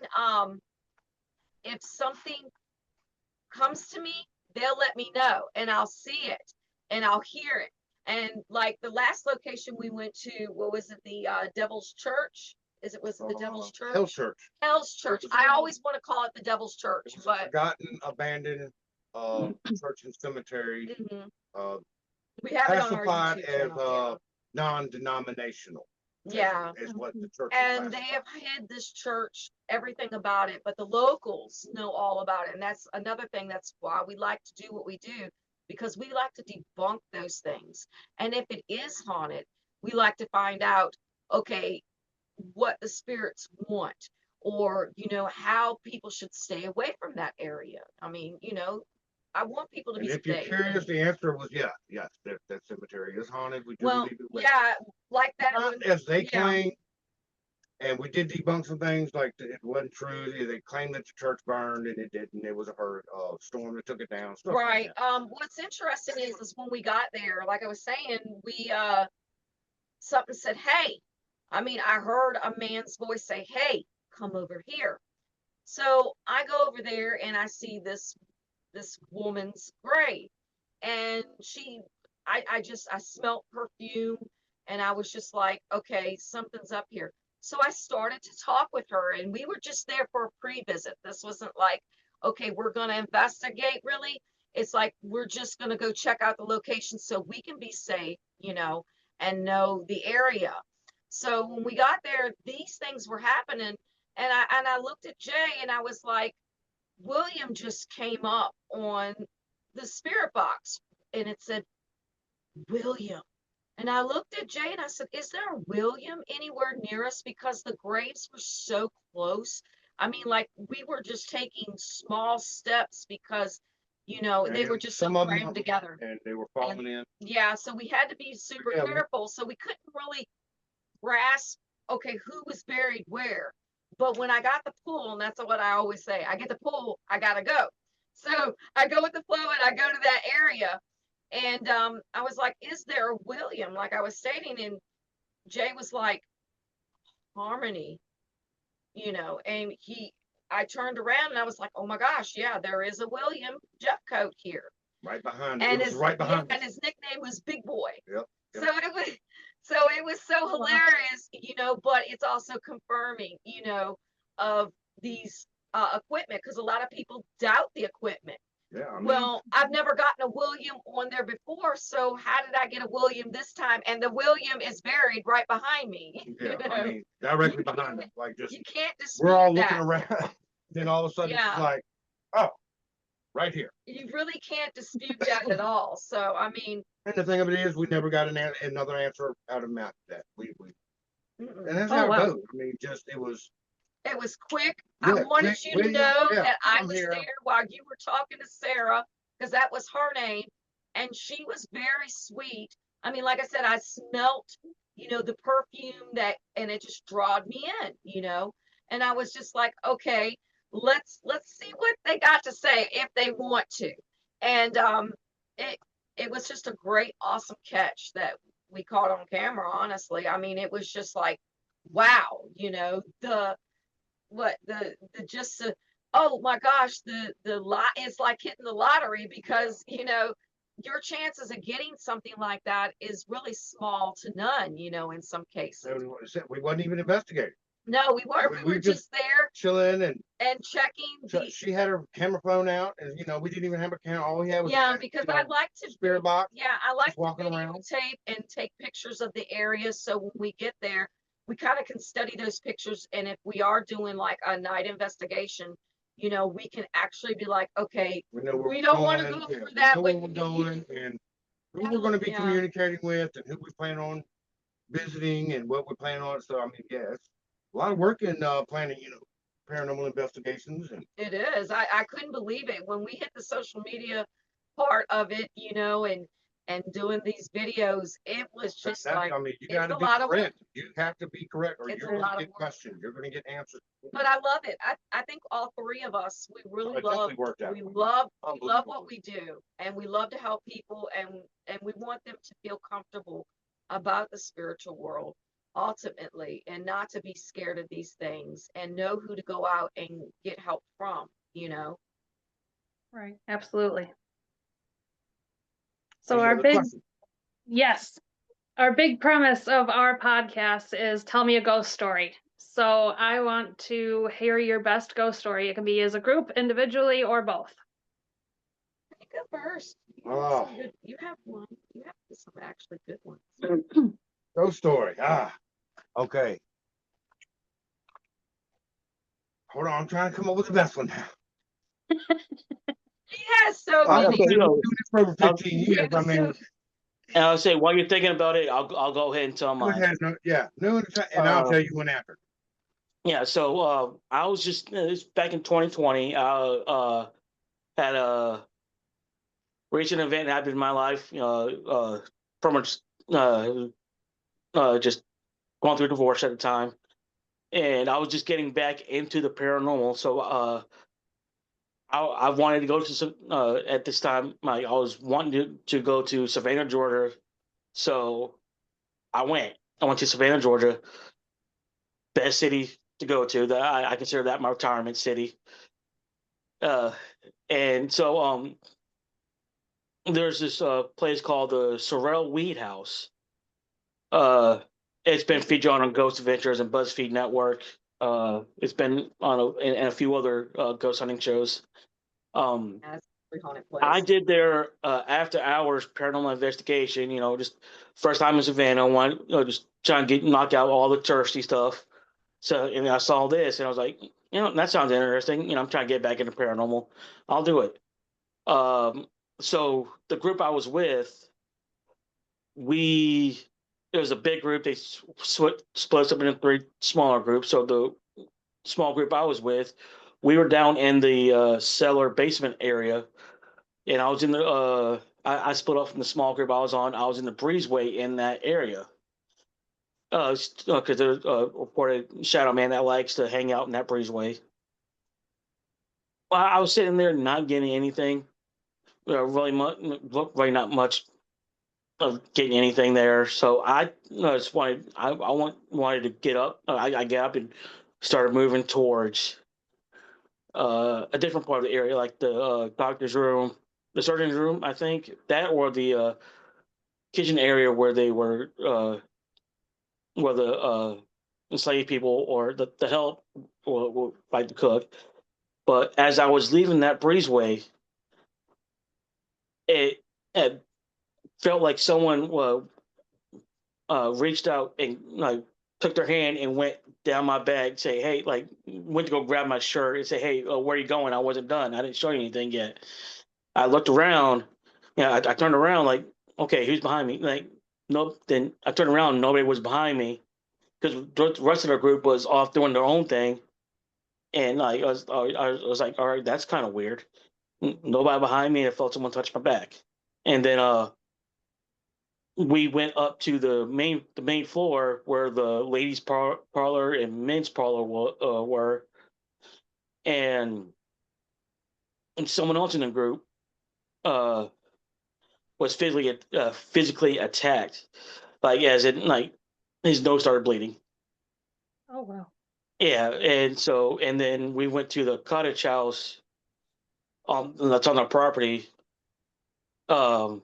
comes to me, they'll let me know, and I'll see it and I'll hear it. And like the last location we went to, what was it, the Devil's Church? Was it the Devil's Church? Hell Church. Hell's Church. I always want to call it the Devil's Church, It was a but forgotten, abandoned church and cemetery, we have it on our classified YouTube as channel. non-denominational. Yeah. Is what the church is And they classified. have hid this church, everything about it, but the locals know all about it. And that's another thing. That's why we like to do what we do, because we like to debunk those things. And if it is haunted, we like to find out, okay, what the spirits want, or, how people should stay away from that area. I mean, I want people to And be if you're safe. curious, the answer was yes. That cemetery is haunted. We do Well, believe it was. yeah, like that Not one. as they Yeah. claim. And we did debunk some things, like it wasn't true. They claimed that the church burned, and it didn't. It was a storm that took it down. Stuff like Right. that. What's interesting is when we got there, like I was saying, we something said, "Hey." I mean, I heard a man's voice say, "Hey, come over here." So I go over there and I see this woman's grave, and I smelt perfume, and I was just like, okay, something's up here. So I started to talk with her, and we were just there for a pre-visit. This wasn't like, okay, we're going to investigate really. It's like, we're just going to go check out the location so we can be safe, and know the area. So when we got there, these things were happening, and I looked at Jay, and I was like, William just came up on the spirit box, and it said William. And I looked at Jay and I said, is there a William anywhere near us? Because the graves were so close. I mean, like, we were just taking small steps because, they were just so crammed together. And they were falling in. Yeah, so we had to be super careful. So we couldn't really grasp, okay, who was buried where. But when I got the pool, and that's what I always say, I get the pool, I gotta go. So I go with the flow, and I go to that area. And I was like, is there a William? Like I was stating, and Jay was like, Harmony, and I turned around and I was like, oh my gosh, yeah, there is a William Jeffcoat here. Right behind. And it was right behind. Yeah, and his nickname was Big Boy. Yep. So it was so hilarious, but it's also confirming, of these equipment, because a lot of people doubt the equipment. Yeah. I mean, well, I've never gotten a William on there before, so how did I get a Then this time? And the William is buried right behind me. Yeah, I mean, directly behind him, like just. You can't dispute We're all that. looking around, then all of a sudden Yeah. it's like, oh, right here. You really can't dispute that at all. So I mean, And the thing of it is, we never got another answer out of Matt. That we mm-mm. and that's Oh, how wow. it goes. I mean, it was. It was quick. Yeah, I wanted quick, you to William, know yeah, that I I'm was here. there while you were talking to Sarah, because that was her name, and she was very sweet. I mean, like I said, I smelt, the perfume and it just drawed me in, and I was just like, okay, let's see what they got to say if they want to. And it was just a great, awesome catch that we caught on camera. Honestly, I mean, it was just like, wow, what the just the oh my gosh, the lot, it's like hitting the lottery, because your chances of getting something like that is really small to none, in some cases. We wasn't even investigating. No, we weren't. We We were just just there chilling, and and checking the, she had her camera phone out, and we didn't even have a camera. All we had was yeah, that, because I like to, spirit box. yeah, I like to walking around. videotape and take pictures of the area, so when we get there, we kind of can study those pictures, and if we are doing like a night investigation, we can actually be like, okay, We know where we we're don't want to going, go yeah, over we that know way. where we're going, and who we're going to be Yeah. communicating with, and who we plan on visiting, and what we plan on. So I mean, yeah, it's a lot of work in planning, paranormal investigations. And It is. I couldn't believe it when we hit the social media part of it, and doing these videos. It was just like, I mean, you it's got to a be lot of work. correct. You have to be correct, or It's you're a going lot to of get work. questions. You're going to get answers. But I love it. I think all three of us, we really It love, definitely worked out. we love Unbelievable. what we do, and we love to help people, and we want them to feel comfortable about the spiritual world ultimately, and not to be scared of these things, and know who to go out and get help from. Right. Absolutely. So Any our other big, questions? yes, our big premise of our podcast is tell me a ghost story. So I want to hear your best ghost story. It can be as a group, individually, or both. You go first. Oh. You have one. You have some actually good ones. Ghost story. Okay. Hold on, I'm trying to come up with the best one now. He has so I've many. been Okay, doing this for over 15 years. Yeah, I mean, and I'll say while you're thinking about it, I'll go ahead and tell go mine. ahead. No, and I'll tell you when after. Yeah, so I was just this back in 2020. I had a recent event happened in my life. Pretty much just going through a divorce at the time, and I was just getting back into the paranormal. So I wanted to go to some at this time. I was wanting to go to Savannah, Georgia. So I went. I went to Savannah, Georgia, best city to go to. That I consider that my retirement city. Uh, and so there's this place called the Sorrel Weed House. Uh, it's been featured on Ghost Adventures and BuzzFeed Network. It's been on and a few other ghost hunting shows. That's a haunted I place. did their after hours paranormal investigation. Just first time in Savannah. One, just trying to knock out all the touristy stuff. So, and I saw this, and I was like, that sounds interesting. I'm trying to get back into paranormal. I'll do it. So the group I was with, we it was a big group. They split us up into three smaller groups. So the small group I was with, we were down in the cellar basement area, and I was in the I split off from the small group I was on. I was in the breezeway in that area. Because there's a reported shadow man that likes to hang out in that breezeway. Well, I was sitting there not getting anything, really much, really not much of getting anything there. So I just wanted to get up. I get up and started moving towards a different part of the area, like the doctor's room, the surgeon's room, I think that, or the kitchen area where they were, where the enslaved people or the help or like the cook. But as I was leaving that breezeway, it felt like someone reached out and like took their hand and went down my back, say, "Hey," like went to go grab my shirt and say, "Hey, where are you going? I wasn't done. I didn't show you anything yet." I looked around. I turned around like, okay, who's behind me? Like, nope. Then I turned around, nobody was behind me because the rest of the group was off doing their own thing. And like I was like, all right, that's kind of weird. Nobody behind me. And I felt someone touch my back. And then we went up to the main floor where the ladies' parlor and men's parlor were, and someone else in the group uh, was physically attacked, like as in like his nose started bleeding. Oh wow. Yeah, and then we went to the cottage house that's on our property. Um,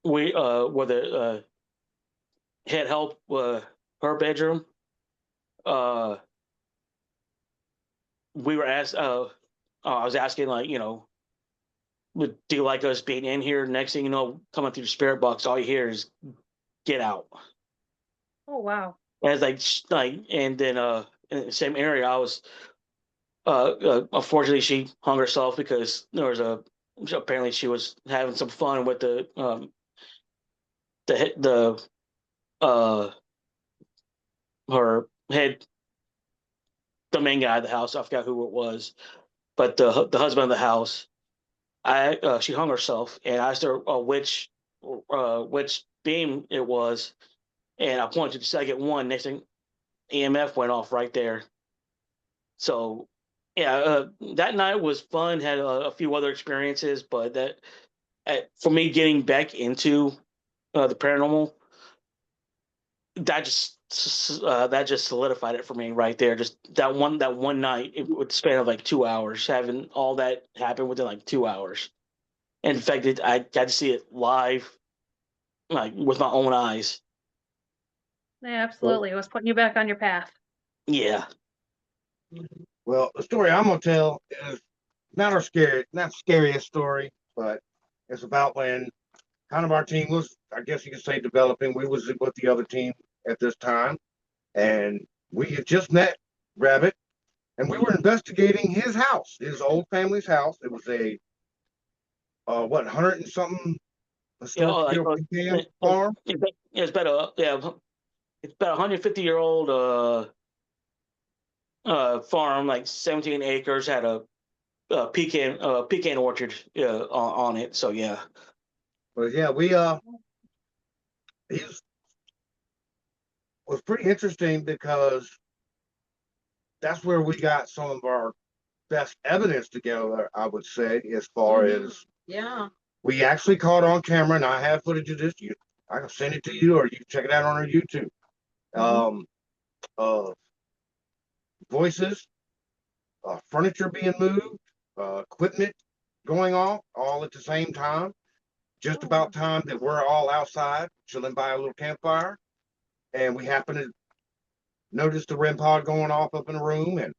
we where the head help her bedroom. Uh, we were asked. I was asking, like, do you like us being in here? Next thing you know, coming through the spirit box, all you hear is "get out." Oh, wow. And it's like, and then in the same area, I was unfortunately she hung herself because there was apparently she was having some fun with the uh her head, the main guy of the house. I forgot who it was, but the husband of the house. She hung herself, and I asked her which beam it was, and I pointed to the second one. Next thing, EMF went off right there. So yeah, that night was fun. Had a few other experiences, but for me getting back into the paranormal, that just solidified it for me right there. Just that one night, it would span of like 2 hours, having all that happen within like 2 hours. And in fact, I got to see it live, like with my own eyes. Yeah, absolutely. It was putting you back on your path. Yeah. Well, the story I'm gonna tell is not scariest story, but it's about when kind of our team was, I guess you could say, developing. We was with the other team at this time, and we had just met Rabbit, and we were investigating his house, his old family's house. It was a what, 100 and something Yeah, historic like pecan farm. it's about it's about 150-year-old farm, like 17 acres, had a pecan orchard on it. So yeah. But yeah, he was pretty interesting because that's where we got some of our best evidence together, I would say, as far as Yeah. we actually caught on camera, and I have footage of this. I can send it to you, or you can check it out on our YouTube. Um, uh, voices, furniture being moved, equipment going off, all at the same time. Just about time that we're all outside chilling by a little campfire, and we happen to notice the REM pod going off up in the room, and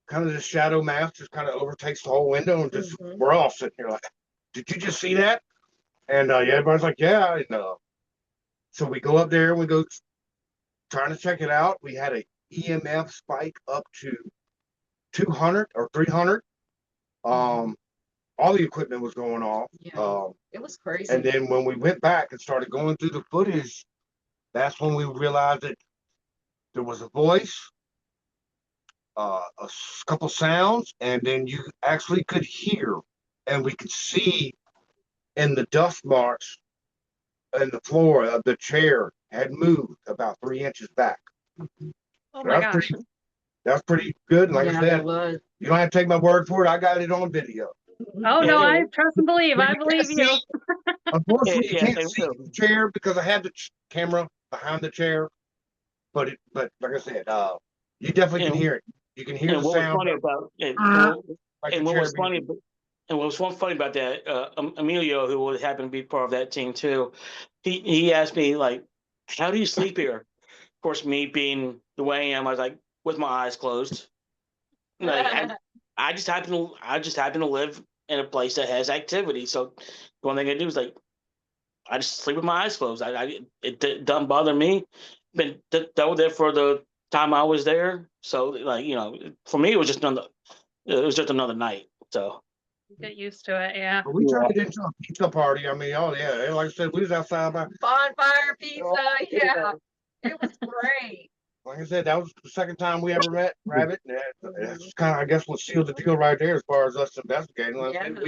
kind of the shadow mask just kind of overtakes the whole window, and just we're all sitting here like, "Did you just see that?" And yeah, everybody's like, "Yeah." And so we go up there and we go trying to check it out. We had a EMF spike up to 200 or 300. All the equipment was going off. Yeah. It was crazy. And then when we went back and started going through the footage, that's when we realized that there was a voice, a couple sounds, and then you actually could hear, and we could see in the dust marks in the floor of the chair had moved about 3 inches back. Oh So my gosh. That's pretty good. And like I Yeah, said, that was. you don't have to take my word for it. I got it on video. Oh no, Yeah, I trust and believe. But I you can't believe you. see, unfortunately, you yeah, can't same see too. the chair because I had the camera behind the chair. But like I said, you definitely can And, hear it. You can hear and the what was sound funny of about like the what chair was being. funny and what was funny about that, Emilio, who would happen to be part of that team too, he asked me, like, how do you sleep here? Of course, me being the way I am, I was like, with my eyes closed. Like I just happen to live in a place that has activity. So the one thing I do is, like, I just sleep with my eyes closed. It doesn't bother me. Been dealt with it for the time I was there. So, like, for me it was just another night. So Get used to it, yeah. But we turned it into a pizza party. I mean, oh yeah, like I said, we was outside by. Bonfire pizza. Yeah. It was great. Like I said, that was the second time we ever met Rabbit. And that's kind of, I guess, what sealed the deal right there as far as us investigating. Like I said,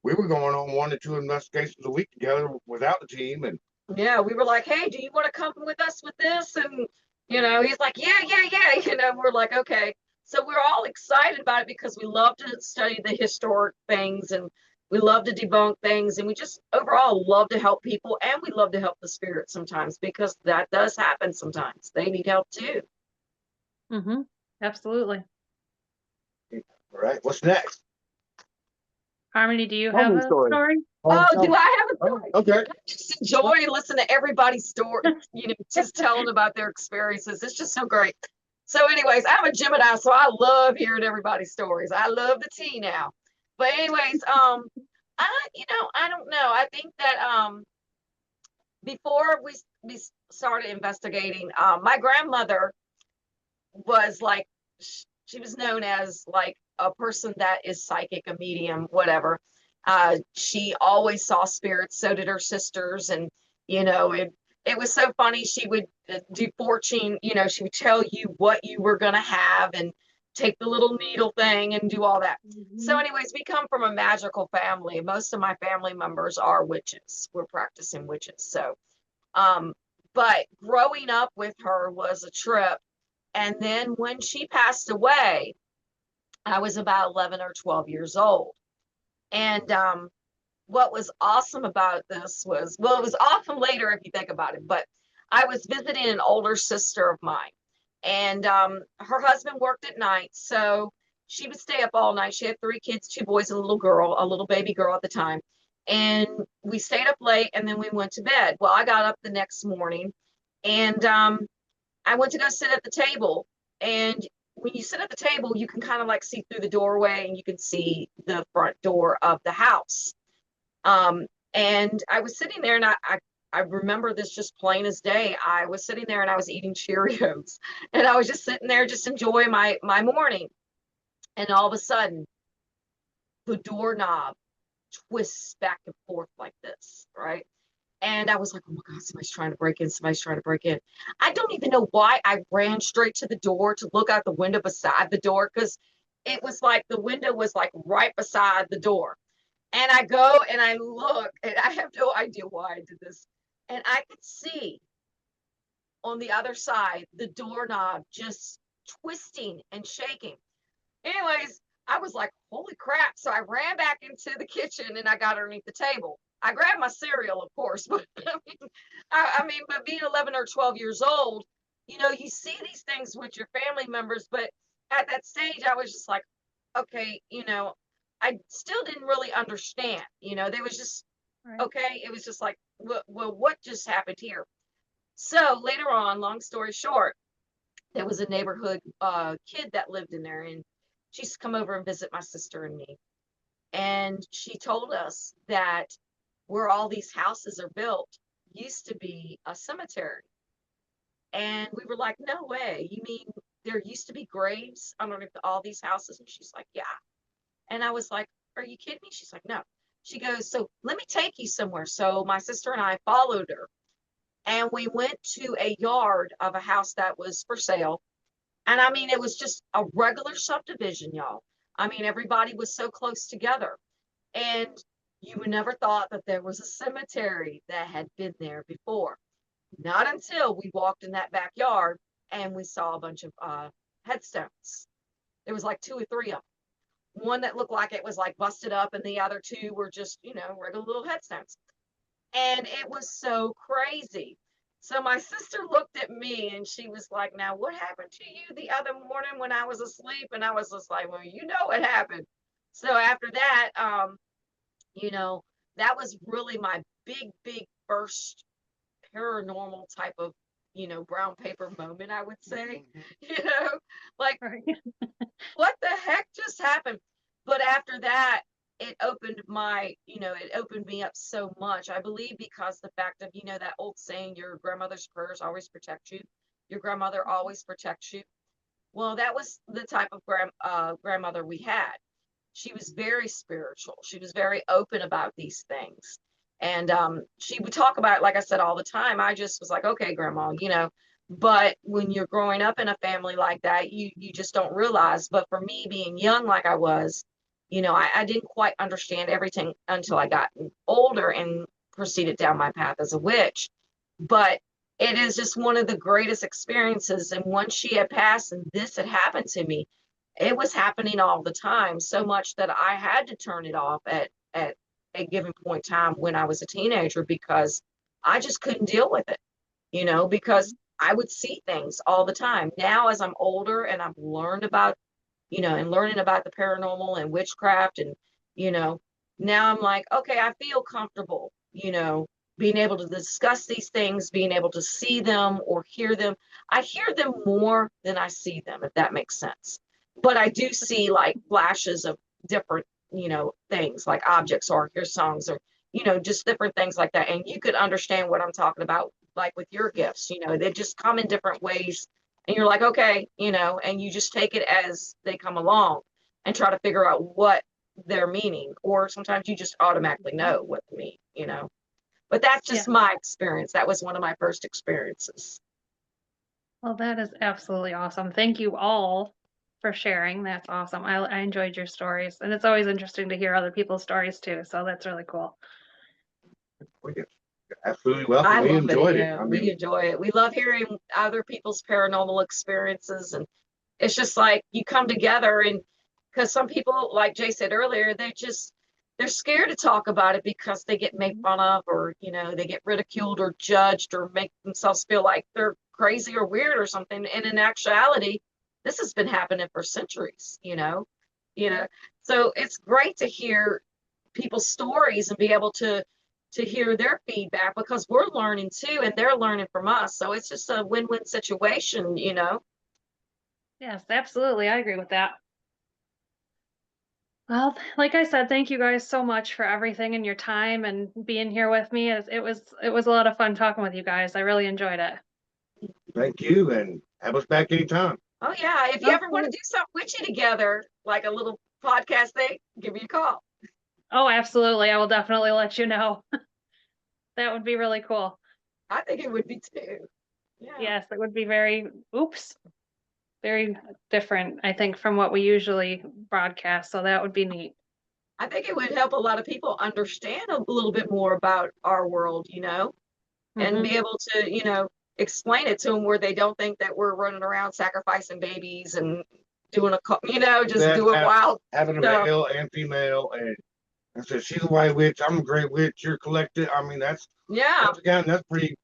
we were going on 1 to 2 investigations a week together without the team, and Yeah, we were like, hey, do you want to come with us with this? And, he's like, yeah, yeah, yeah. We're like, okay. So we're all excited about it because we love to study the historic things and we love to debunk things. And we just overall love to help people and we love to help the spirits sometimes because that does happen sometimes. They need help too. Mm-hmm. Absolutely. All right, what's next? Harmony, do you Tell have me a a story. story? Oh, do I have a Oh, story? okay. I just enjoy listening to everybody's story, just telling about their experiences. It's just so great. So, anyways, I'm a Gemini, so I love hearing everybody's stories. I love the tea now. But anyways, I don't know. I think that before we started investigating, my grandmother was like, she was known as like a person that is psychic, a medium, whatever. She always saw spirits, so did her sisters. And, it was so funny. She would do fortune, she would tell you what you were going to have and take the little needle thing and do all that. So, anyways, we come from a magical family. Most of my family members are witches. We're practicing witches. So, but growing up with her was a trip. And then when she passed away, I was about 11 or 12 years old. And what was awesome about this was, well, it was awesome later if you think about it, but I was visiting an older sister of mine. And her husband worked at night. So she would stay up all night. She had 3 kids, 2 boys, and a little girl, a little baby girl at the time. And we stayed up late and then we went to bed. Well, I got up the next morning and I went to go sit at the table. And when you sit at the table, you can kind of like see through the doorway and you can see the front door of the house. And I was sitting there and I remember this just plain as day. I was sitting there and I was eating Cheerios and I was just sitting there, just enjoying my morning. And all of a sudden, the doorknob twists back and forth like this, right? And I was like, oh my God, somebody's trying to break in. Somebody's trying to break in. I don't even know why I ran straight to the door to look out the window beside the door, because it was like the window was like right beside the door. And I go and I look, and I have no idea why I did this. And I could see on the other side the doorknob just twisting and shaking. Anyways, I was like, holy crap. So I ran back into the kitchen and I got underneath the table. I grabbed my cereal, of course, but but being 11 or 12 years old, you see these things with your family members, but at that stage, I was just like, okay, I still didn't really understand. They was just, Right. okay. It was just like, well, what just happened here? So later on, long story short, there was a neighborhood kid that lived in there, and she used to come over and visit my sister and me. And she told us that where all these houses are built used to be a cemetery. And we were like, no way. You mean there used to be graves underneath all these houses? And she's like, yeah. And I was like, are you kidding me? She's like, no. She goes, so let me take you somewhere. So my sister and I followed her. And we went to a yard of a house that was for sale. And I mean, it was just a regular subdivision, y'all. I mean, everybody was so close together. And you would never thought that there was a cemetery that had been there before. Not until we walked in that backyard and we saw a bunch of headstones. There was like 2 or 3 of them. One that looked like it was like busted up, and the other 2 were just, regular little headstones. And it was so crazy. So my sister looked at me and she was like, now what happened to you the other morning when I was asleep? And I was just like, well, what happened. So after that, that was really my big first paranormal type of, brown paper moment, I would say, like, Right. what the heck just happened? But after that, it opened me up so much. I believe because the fact of, that old saying, your grandmother's prayers always protect you. Your grandmother always protects you. Well, that was the type of grandmother we had. She was very spiritual. She was very open about these things. And she would talk about it, like I said, all the time. I just was like, okay, grandma, but when you're growing up in a family like that, you just don't realize. But for me, being young like I was, I didn't quite understand everything until I got older and proceeded down my path as a witch. But it is just one of the greatest experiences. And once she had passed and this had happened to me, it was happening all the time, so much that I had to turn it off at a given point in time when I was a teenager, because I just couldn't deal with it, because I would see things all the time. Now, as I'm older and I've learned about, and learning about the paranormal and witchcraft and, you know, now I'm like, okay, I feel comfortable, being able to discuss these things, being able to see them or hear them. I hear them more than I see them, if that makes sense. But I do see like flashes of different, things like objects or hear songs or, just different things like that. And you could understand what I'm talking about, like with your gifts, they just come in different ways. And you're like, okay, and you just take it as they come along and try to figure out what their meaning, or sometimes you just automatically know what they mean. But that's Yeah. just my experience. That was one of my first experiences. Well, that is absolutely awesome. Thank you all for sharing. That's awesome. I enjoyed your stories, and it's always interesting to hear other people's stories too. So that's really cool. Well, you're absolutely welcome. I We love enjoyed it. it. Yeah, I we mean, enjoy it. We love hearing other people's paranormal experiences. And it's just like you come together, and because some people, like Jay said earlier, they're scared to talk about it because they get made fun of, or, they get ridiculed or judged or make themselves feel like they're crazy or weird or something. And in actuality, this has been happening for centuries. So it's great to hear people's stories and be able to hear their feedback, because we're learning too and they're learning from us. So it's just a win-win situation. Yes, absolutely. I agree with that. Well, like I said, thank you guys so much for everything and your time and being here with me. It was a lot of fun talking with you guys. I really enjoyed it. thank you, and have us back anytime. Oh yeah, if you ever want to do something witchy together, like a little podcast thing, give me a call. Oh, absolutely. I will definitely let you know. That would be really cool. I think it would be too. Yeah. Yes, it would be very different, I think, from what we usually broadcast. So that would be neat. I think it would help a lot of people understand a little bit more about our world, and Mhm. be able to, explain it to them where they don't think that we're running around sacrificing babies and doing just That doing wild having a stuff. male and female, and I said she's a white witch, I'm a gray witch, you're collected. I mean, Yeah, that's pretty.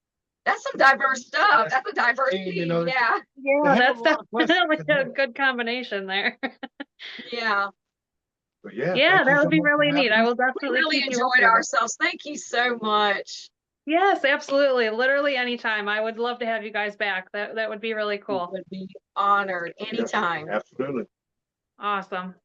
that's some diverse stuff. That's a diverse Hey, team. Yeah, Yeah, They have that's a lot of questions. definitely a good combination there. yeah. But yeah, Yeah, thank you that so would be much for really neat. having I us. will We definitely really keep you enjoyed updated. ourselves. Thank you so much. Yes, absolutely. Literally anytime. I would love to have you guys back. That would be really We cool. would be honored Yes, anytime. absolutely. Awesome.